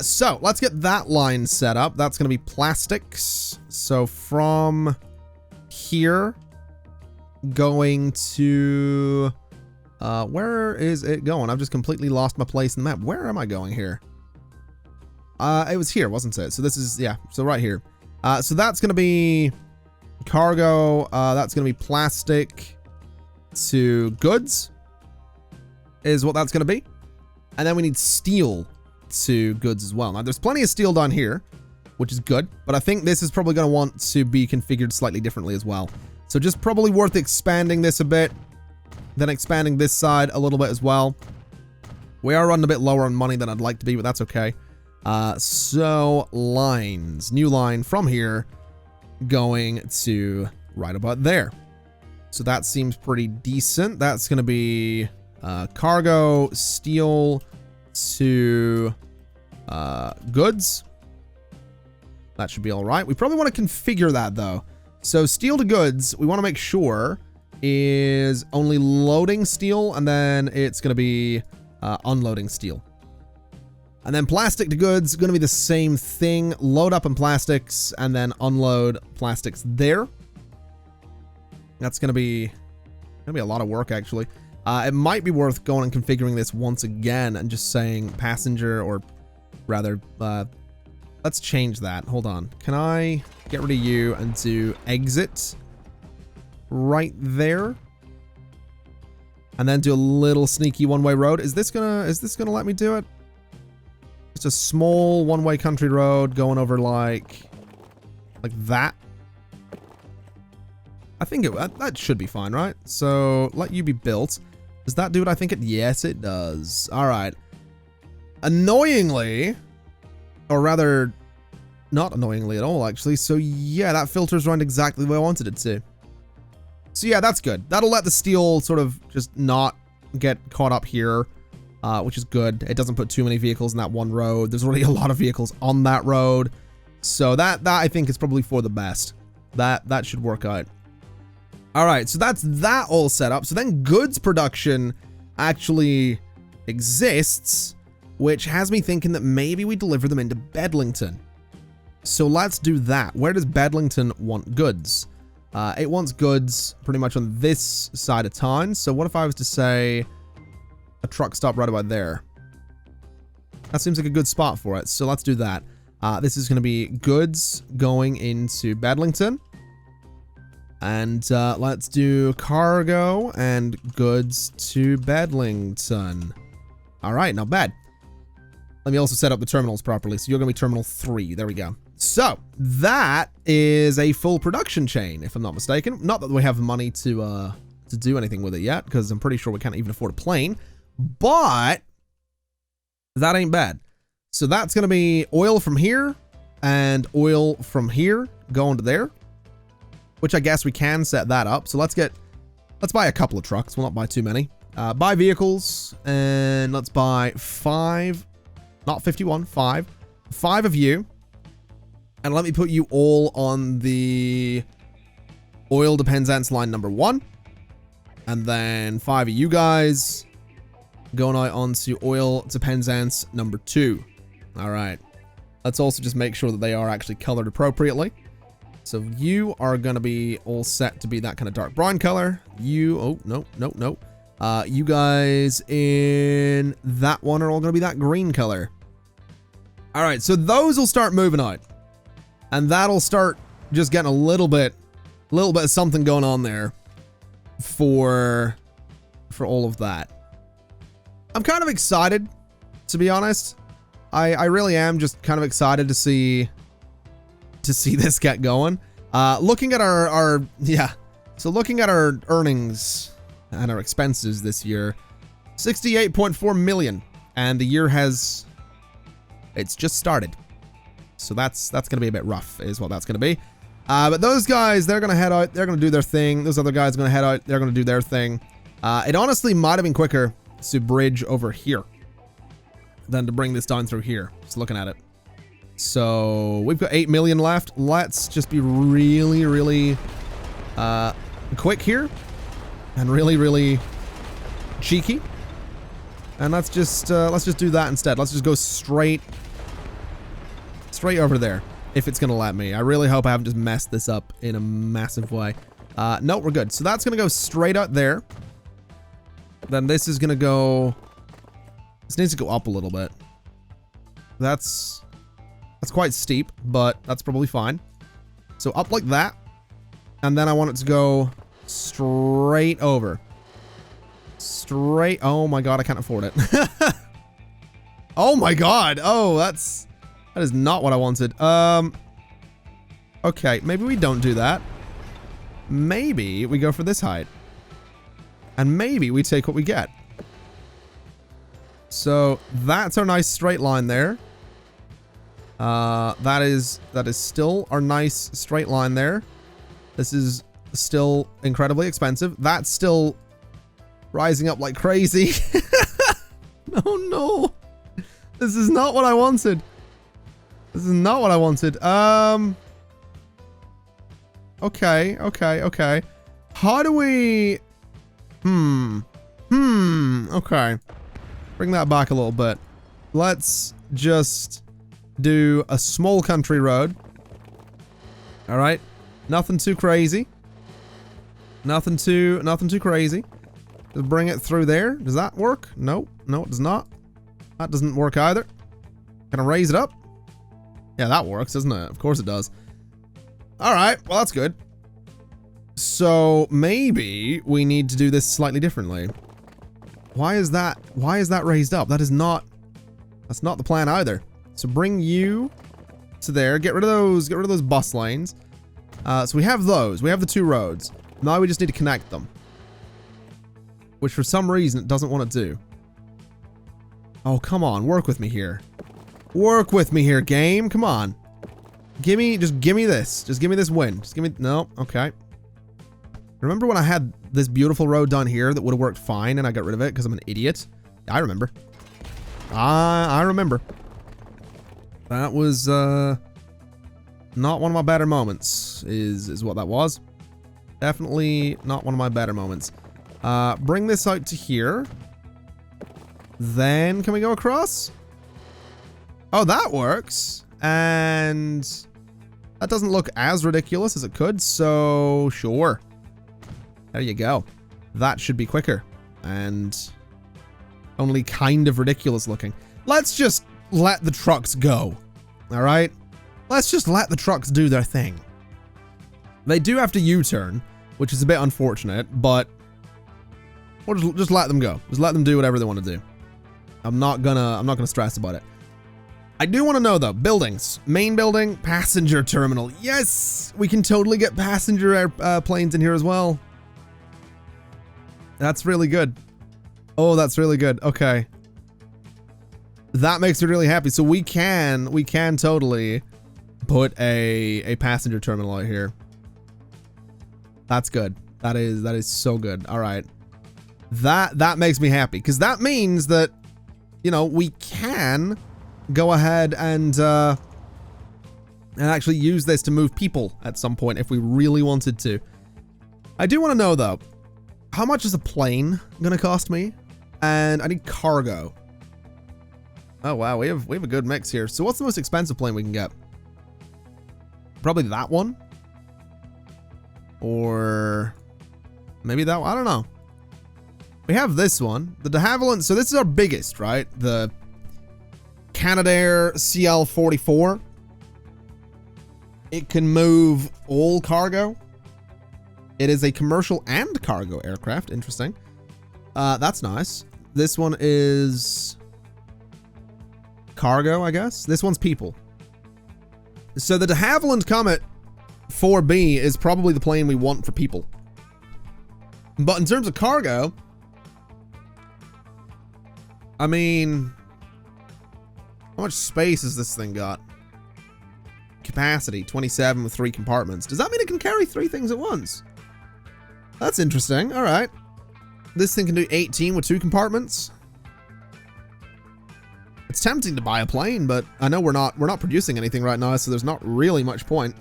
So let's get that line set up. That's going to be plastics. So from here going to where is it going? I've just completely lost my place in the map. Where am I going here? It was here, wasn't it? So this is, yeah, so right here. So that's going to be cargo. That's going to be plastic to goods is what that's going to be. And then we need steel to goods as well. Now there's plenty of steel down here, which is good, but I think this is probably going to want to be configured slightly differently as well. So just probably worth expanding this a bit, then expanding this side a little bit as well. We are running a bit lower on money than I'd like to be, but that's okay. So lines, new line from here going to right about there. So that seems pretty decent. That's going to be cargo, steel to goods. That should be all right. We probably want to configure that though. So steel to goods, we want to make sure is only loading steel, and then it's going to be unloading steel. And then plastic to goods, going to be the same thing. Load up in plastics and then unload plastics there. That's going to be a lot of work actually. It might be worth going and configuring this once again and just saying passenger, or rather, let's change that. Hold on. Can I get rid of you and do exit right there? And then do a little sneaky one-way road. Is this gonna let me do it? It's a small one-way country road going over like that. I think that should be fine, right? So let you be built. Does that do what I think it? Yes, it does. All right. Annoyingly, or rather, not annoyingly at all, actually. So yeah, that filters around exactly the way I wanted it to. So yeah, that's good. That'll let the steel sort of just not get caught up here, which is good. It doesn't put too many vehicles in that one road. There's already a lot of vehicles on that road. So that I think is probably for the best. That should work out. All right, so that's that all set up. So then goods production actually exists, which has me thinking that maybe we deliver them into Bedlington. So let's do that. Where does Bedlington want goods? It wants goods pretty much on this side of town. So what if I was to say a truck stop right about there? That seems like a good spot for it. So let's do that. This is going to be goods going into Bedlington. And let's do cargo and goods to Bedlington. All right, not bad. Let me also set up the terminals properly. So you're going to be terminal 3. There we go. So that is a full production chain, if I'm not mistaken. Not that we have money to do anything with it yet, because I'm pretty sure we can't even afford a plane. But that ain't bad. So that's going to be oil from here and oil from here going to there, which I guess we can set that up. So let's buy a couple of trucks. We'll not buy too many. Buy vehicles, and let's buy 5, not 51, 5 of you. And let me put you all on the oil to Penzance line number 1. And then 5 of you guys going out onto oil to Penzance number 2. All right. Let's also just make sure that they are actually colored appropriately. So you are going to be all set to be that kind of dark brown color. You, oh, no. You guys in that one are all going to be that green color. All right, so those will start moving out. And that'll start just getting a little bit of something going on there for all of that. I'm kind of excited, to be honest. I really am just kind of excited to see this get going. Looking at our looking at our earnings and our expenses this year, 68.4 million, and the year it's just started. So that's going to be a bit rough, is what that's going to be. But those guys, they're going to head out. They're going to do their thing. Those other guys are going to head out. They're going to do their thing. It honestly might have been quicker to bridge over here than to bring this down through here. Just looking at it. So we've got 8 million left. Let's just be really, really quick here. And really, really cheeky. And let's just do that instead. Let's just go straight over there, if it's gonna let me. I really hope I haven't just messed this up in a massive way. No, we're good. So that's gonna go straight out there. Then this is gonna go. This needs to go up a little bit. That's quite steep, but that's probably fine. So up like that, and then I want it to go straight over. Straight. Oh my god, I can't afford it. Oh my god. Oh, that is not what I wanted. Okay, maybe we don't do that. Maybe we go for this height. And maybe we take what we get. So that's our nice straight line there. That is still our nice straight line there. This is still incredibly expensive. That's still rising up like crazy. Oh no. This is not what I wanted. This is not what I wanted. Okay. How do we... Okay. Bring that back a little bit. Let's just do a small country road. All right. Nothing too crazy. Nothing too crazy. Just bring it through there. Does that work? No, it does not. That doesn't work either. Can I raise it up? Yeah, that works, doesn't it? Of course it does. All right, well, that's good. So maybe we need to do this slightly differently. Why is that raised up? That's not the plan either. So bring you to there. Get rid of those bus lanes. So we have those. We have the two roads. Now we just need to connect them. Which for some reason it doesn't want to do. Oh, come on. Work with me here. Work with me here, game. Come on. Just give me this. Just give me this win. Just give me... No. Okay. Remember when I had this beautiful road done here that would have worked fine and I got rid of it because I'm an idiot? I remember. I remember. That was, not one of my better moments, is what that was. Definitely not one of my better moments. Bring this out to here. Then, can we go across? Oh, that works. And that doesn't look as ridiculous as it could, so sure. There you go. That should be quicker. And only kind of ridiculous looking. Let's just let the trucks go. All right? Let's just let the trucks do their thing. They do have to U-turn, which is a bit unfortunate, but we'll just let them go. Just let them do whatever they want to do. I'm not gonna stress about it. I do want to know though, buildings. Main building, passenger terminal. Yes, we can totally get passenger planes in here as well. That's really good. Oh, that's really good. Okay. That makes me really happy. So we can totally put a passenger terminal out here. That's good. That is so good. All right. That makes me happy because that means that, you know, we can go ahead and actually use this to move people at some point if we really wanted to. I do want to know though, how much is a plane gonna cost me? And I need cargo. Oh wow, we have a good mix here. So what's the most expensive plane we can get? Probably that one? Or maybe that one? I don't know. We have this one, the de Havilland. So this is our biggest, right? The Canadair CL-44. It can move all cargo. It is a commercial and cargo aircraft. Interesting. That's nice. This one is cargo, I guess. This one's people. So the de Havilland Comet 4B is probably the plane we want for people. But in terms of cargo, I mean, how much space has this thing got? Capacity, 27 with 3 compartments. Does that mean it can carry 3 things at once? That's interesting. All right. This thing can do 18 with 2 compartments. It's tempting to buy a plane, but I know we're not producing anything right now, so there's not really much point.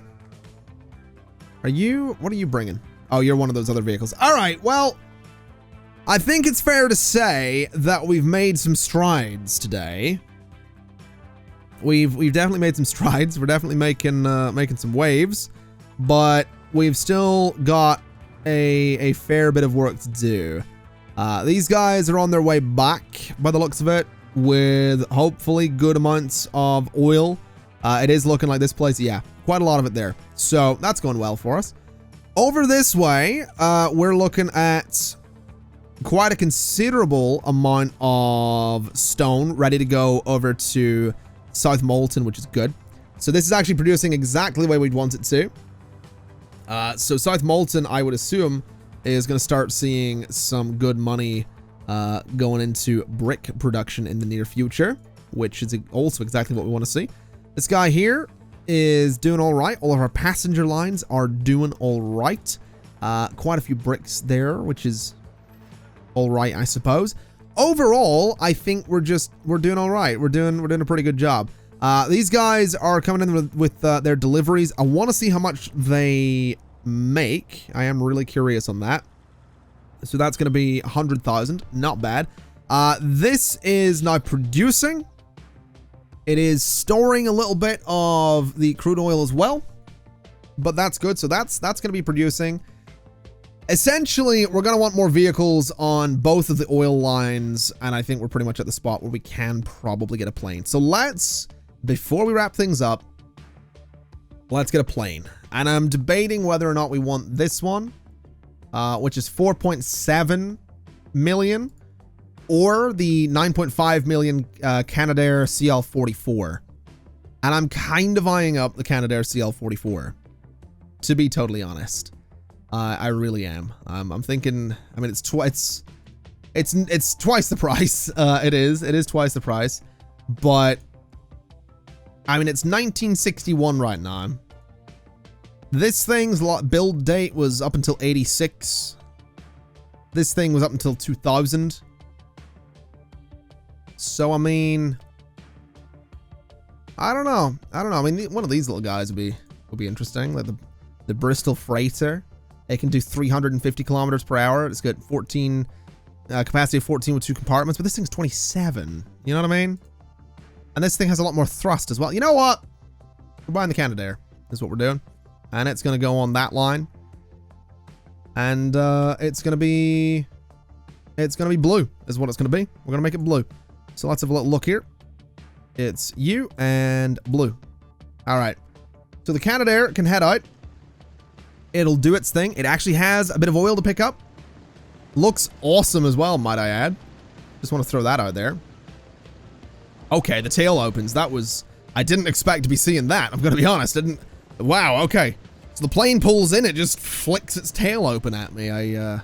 What are you bringing? Oh, you're one of those other vehicles. All right. Well, I think it's fair to say that we've made some strides today. We've definitely made some strides. We're definitely making some waves, but we've still got a fair bit of work to do. These guys are on their way back by the looks of it, with hopefully good amounts of oil. It is looking like this place, yeah, quite a lot of it there. So that's going well for us. Over this way, we're looking at quite a considerable amount of stone ready to go over to South Molten, which is good. So this is actually producing exactly the way we'd want it to. So South Molten, I would assume, is going to start seeing some good money going into brick production in the near future, which is also exactly what we want to see. This guy here is doing all right. All of our passenger lines are doing all right. Quite a few bricks there, which is all right, I suppose. Overall, I think we're doing all right. We're doing a pretty good job. These guys are coming in with their deliveries. I want to see how much they make. I am really curious on that. So that's going to be 100,000. Not bad. This is now producing. It is storing a little bit of the crude oil as well, but that's good. So that's going to be producing. Essentially, we're going to want more vehicles on both of the oil lines, and I think we're pretty much at the spot where we can probably get a plane. So let's, before we wrap things up, let's get a plane. And I'm debating whether or not we want this one, which is 4.7 million, or the 9.5 million Canadair CL44. And I'm kind of eyeing up the Canadair CL44, to be totally honest. I really am. I'm thinking, I mean, it's twice the price. It is twice the price, but I mean, it's 1961 right now. This thing's build date was up until 86. This thing was up until 2000. So, I mean, I don't know. I mean, one of these little guys would be interesting. Like the Bristol Freighter. It can do 350 kilometers per hour. It's got 14 capacity of 14 with 2 compartments, but this thing's 27. You know what I mean? And this thing has a lot more thrust as well. You know what? We're buying the Canadair. Is what we're doing, and it's gonna go on that line, and it's gonna be blue. Is what it's gonna be. We're gonna make it blue. So let's have a little look here. It's you and blue. All right. So the Canadair can head out. It'll do its thing. It actually has a bit of oil to pick up. Looks awesome as well, might I add. Just want to throw that out there. Okay, the tail opens. I didn't expect to be seeing that. I'm going to be honest. Wow, okay. So the plane pulls in, it just flicks its tail open at me. I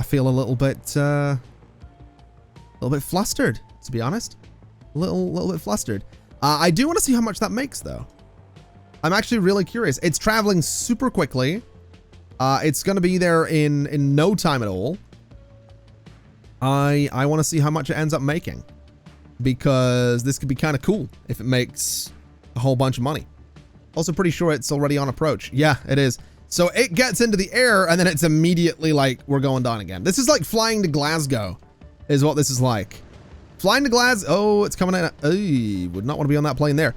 feel a little bit flustered, to be honest. A little bit flustered. I do want to see how much that makes, though. I'm actually really curious. It's traveling super quickly. It's going to be there in no time at all. I want to see how much it ends up making, because this could be kind of cool if it makes a whole bunch of money. Also pretty sure it's already on approach. Yeah, it is. So it gets into the air and then it's immediately like, we're going down again. This is like flying to Glasgow is what this is like. Flying to Glasgow. Oh, it's coming in. Would not want to be on that plane there.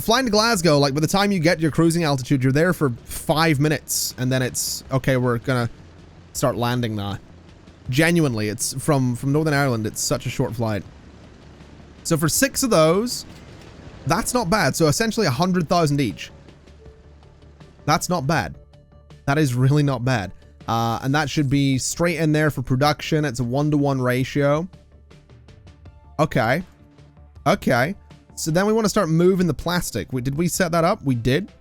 Flying to Glasgow, like by the time you get your cruising altitude, you're there for 5 minutes and then it's, okay, we're gonna start landing now. Genuinely, it's from Northern Ireland. It's such a short flight. So for 6 of those, that's not bad. So essentially 100,000 each. That's not bad. That is really not bad. And that should be straight in there for production. It's a 1-to-1 ratio. Okay. Okay. So then we want to start moving the plastic. Did we set that up? We did.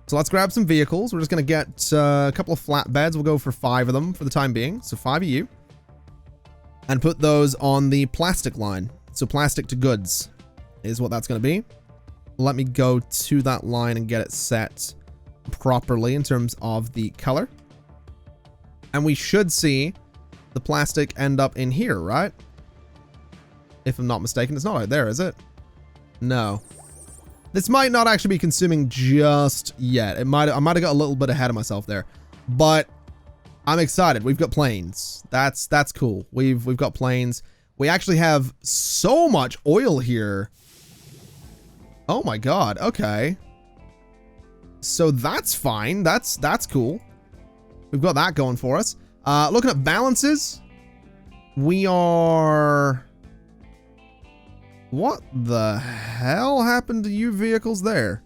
So let's grab some vehicles. We're just going to get a couple of flatbeds. We'll go for 5 of them for the time being. So 5 of you. And put those on the plastic line. So plastic to goods is what that's going to be. Let me go to that line and get it set properly in terms of the color. And we should see the plastic end up in here, right? If I'm not mistaken. It's not out there, is it? No. This might not actually be consuming just yet. I might have got a little bit ahead of myself there. But I'm excited. We've got planes. That's cool. We've got planes. We actually have so much oil here. Oh my god. Okay. So that's fine. That's cool. We've got that going for us. Looking at balances, we are... What the hell happened to you vehicles there?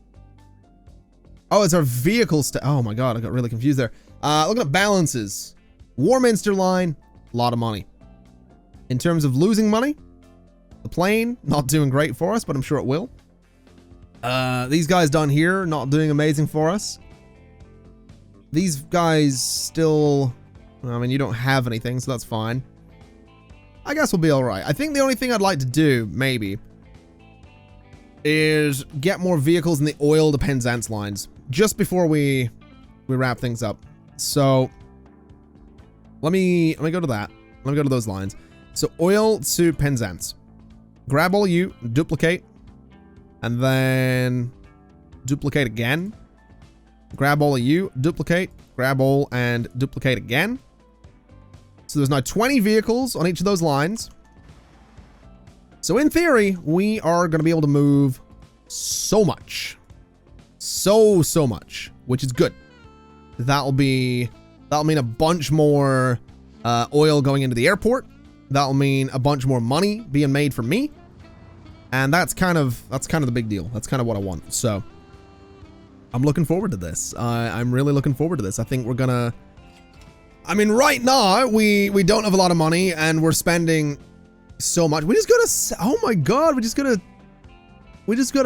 Oh, it's our vehicles. Oh my god, I got really confused there. Looking at balances. Warminster line, a lot of money. In terms of losing money, the plane, not doing great for us, but I'm sure it will. These guys down here, not doing amazing for us. These guys still... I mean, you don't have anything, so that's fine. I guess we'll be alright. I think the only thing I'd like to do, maybe, is get more vehicles in the oil to Penzance lines just before we wrap things up. So let me go to that. Let me go to those lines. So oil to Penzance. Grab all you, duplicate, and then duplicate again. Grab all of you, duplicate, grab all, and duplicate again. So there's now 20 vehicles on each of those lines. So in theory, we are going to be able to move so much. So much, which is good. That'll mean a bunch more oil going into the airport. That'll mean a bunch more money being made for me. And that's kind of the big deal. That's kind of what I want. So I'm looking forward to this. I'm really looking forward to this. I think we're gonna, I mean, right now we don't have a lot of money and we're spending so much. We just got a, oh my God, we just got a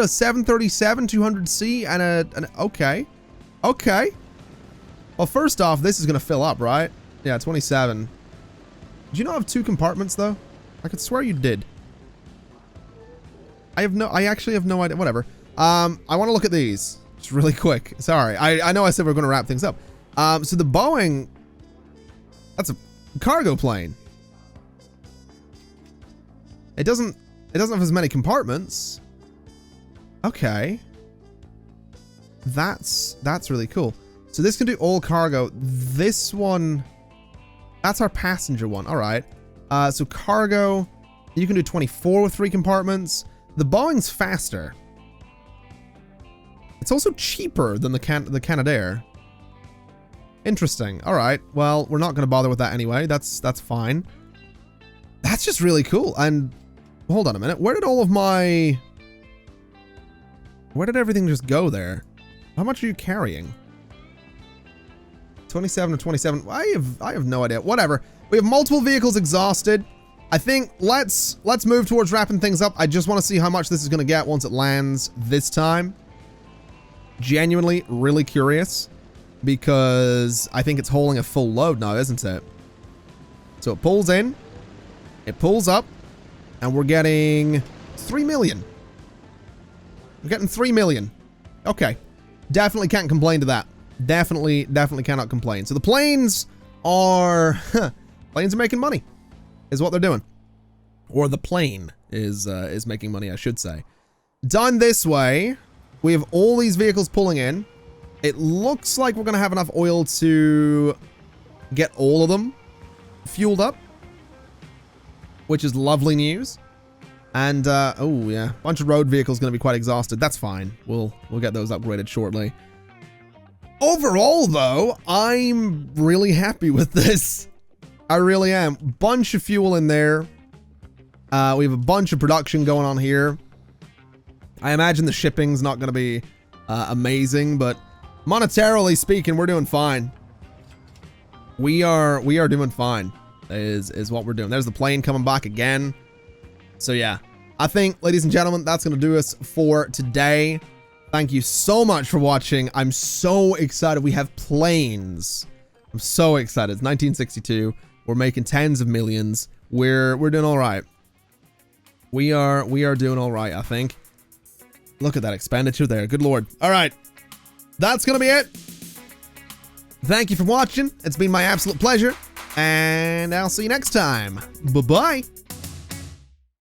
737 200C and okay. Well, first off, this is gonna fill up, right? Yeah, 27. Did you not have 2 compartments though? I could swear you did. I actually have no idea. Whatever. I want to look at these just really quick. Sorry. I know I said we we're going to wrap things up. So the Boeing, that's a cargo plane. It doesn't have as many compartments. Okay. That's really cool. So this can do all cargo. This one, that's our passenger one. All right. So cargo, you can do 24 with 3 compartments. The Boeing's faster. It's also cheaper than the Canadair. Interesting. All right. Well, we're not going to bother with that anyway. That's fine. That's just really cool. And hold on a minute. Where did everything just go there? How much are you carrying? 27 or 27. I have no idea. Whatever. We have multiple vehicles exhausted. I think let's move towards wrapping things up. I just want to see how much this is going to get once it lands this time. Genuinely really curious because I think it's holding a full load now, isn't it? So it pulls in, it pulls up, and we're getting 3 million. We're getting 3 million. Okay. Definitely can't complain to that. Definitely cannot complain. So the planes are making money. Is what they're doing. Or the plane is making money, I should say. Done this way, we have all these vehicles pulling in. It looks like we're going to have enough oil to get all of them fueled up, which is lovely news. And, oh yeah, a bunch of road vehicles going to be quite exhausted. That's fine. We'll get those upgraded shortly. Overall, though, I'm really happy with this. I really am. Bunch of fuel in there. We have a bunch of production going on here. I imagine the shipping's not going to be amazing, but monetarily speaking, we're doing fine. We are doing fine. Is what we're doing. There's the plane coming back again. So yeah, I think, ladies and gentlemen, that's going to do us for today. Thank you so much for watching. I'm so excited. We have planes. I'm so excited. It's 1962. We're making tens of millions. We're doing all right. We are doing all right, I think. Look at that expenditure there. Good Lord. All right. That's going to be it. Thank you for watching. It's been my absolute pleasure. And I'll see you next time. Bye-bye.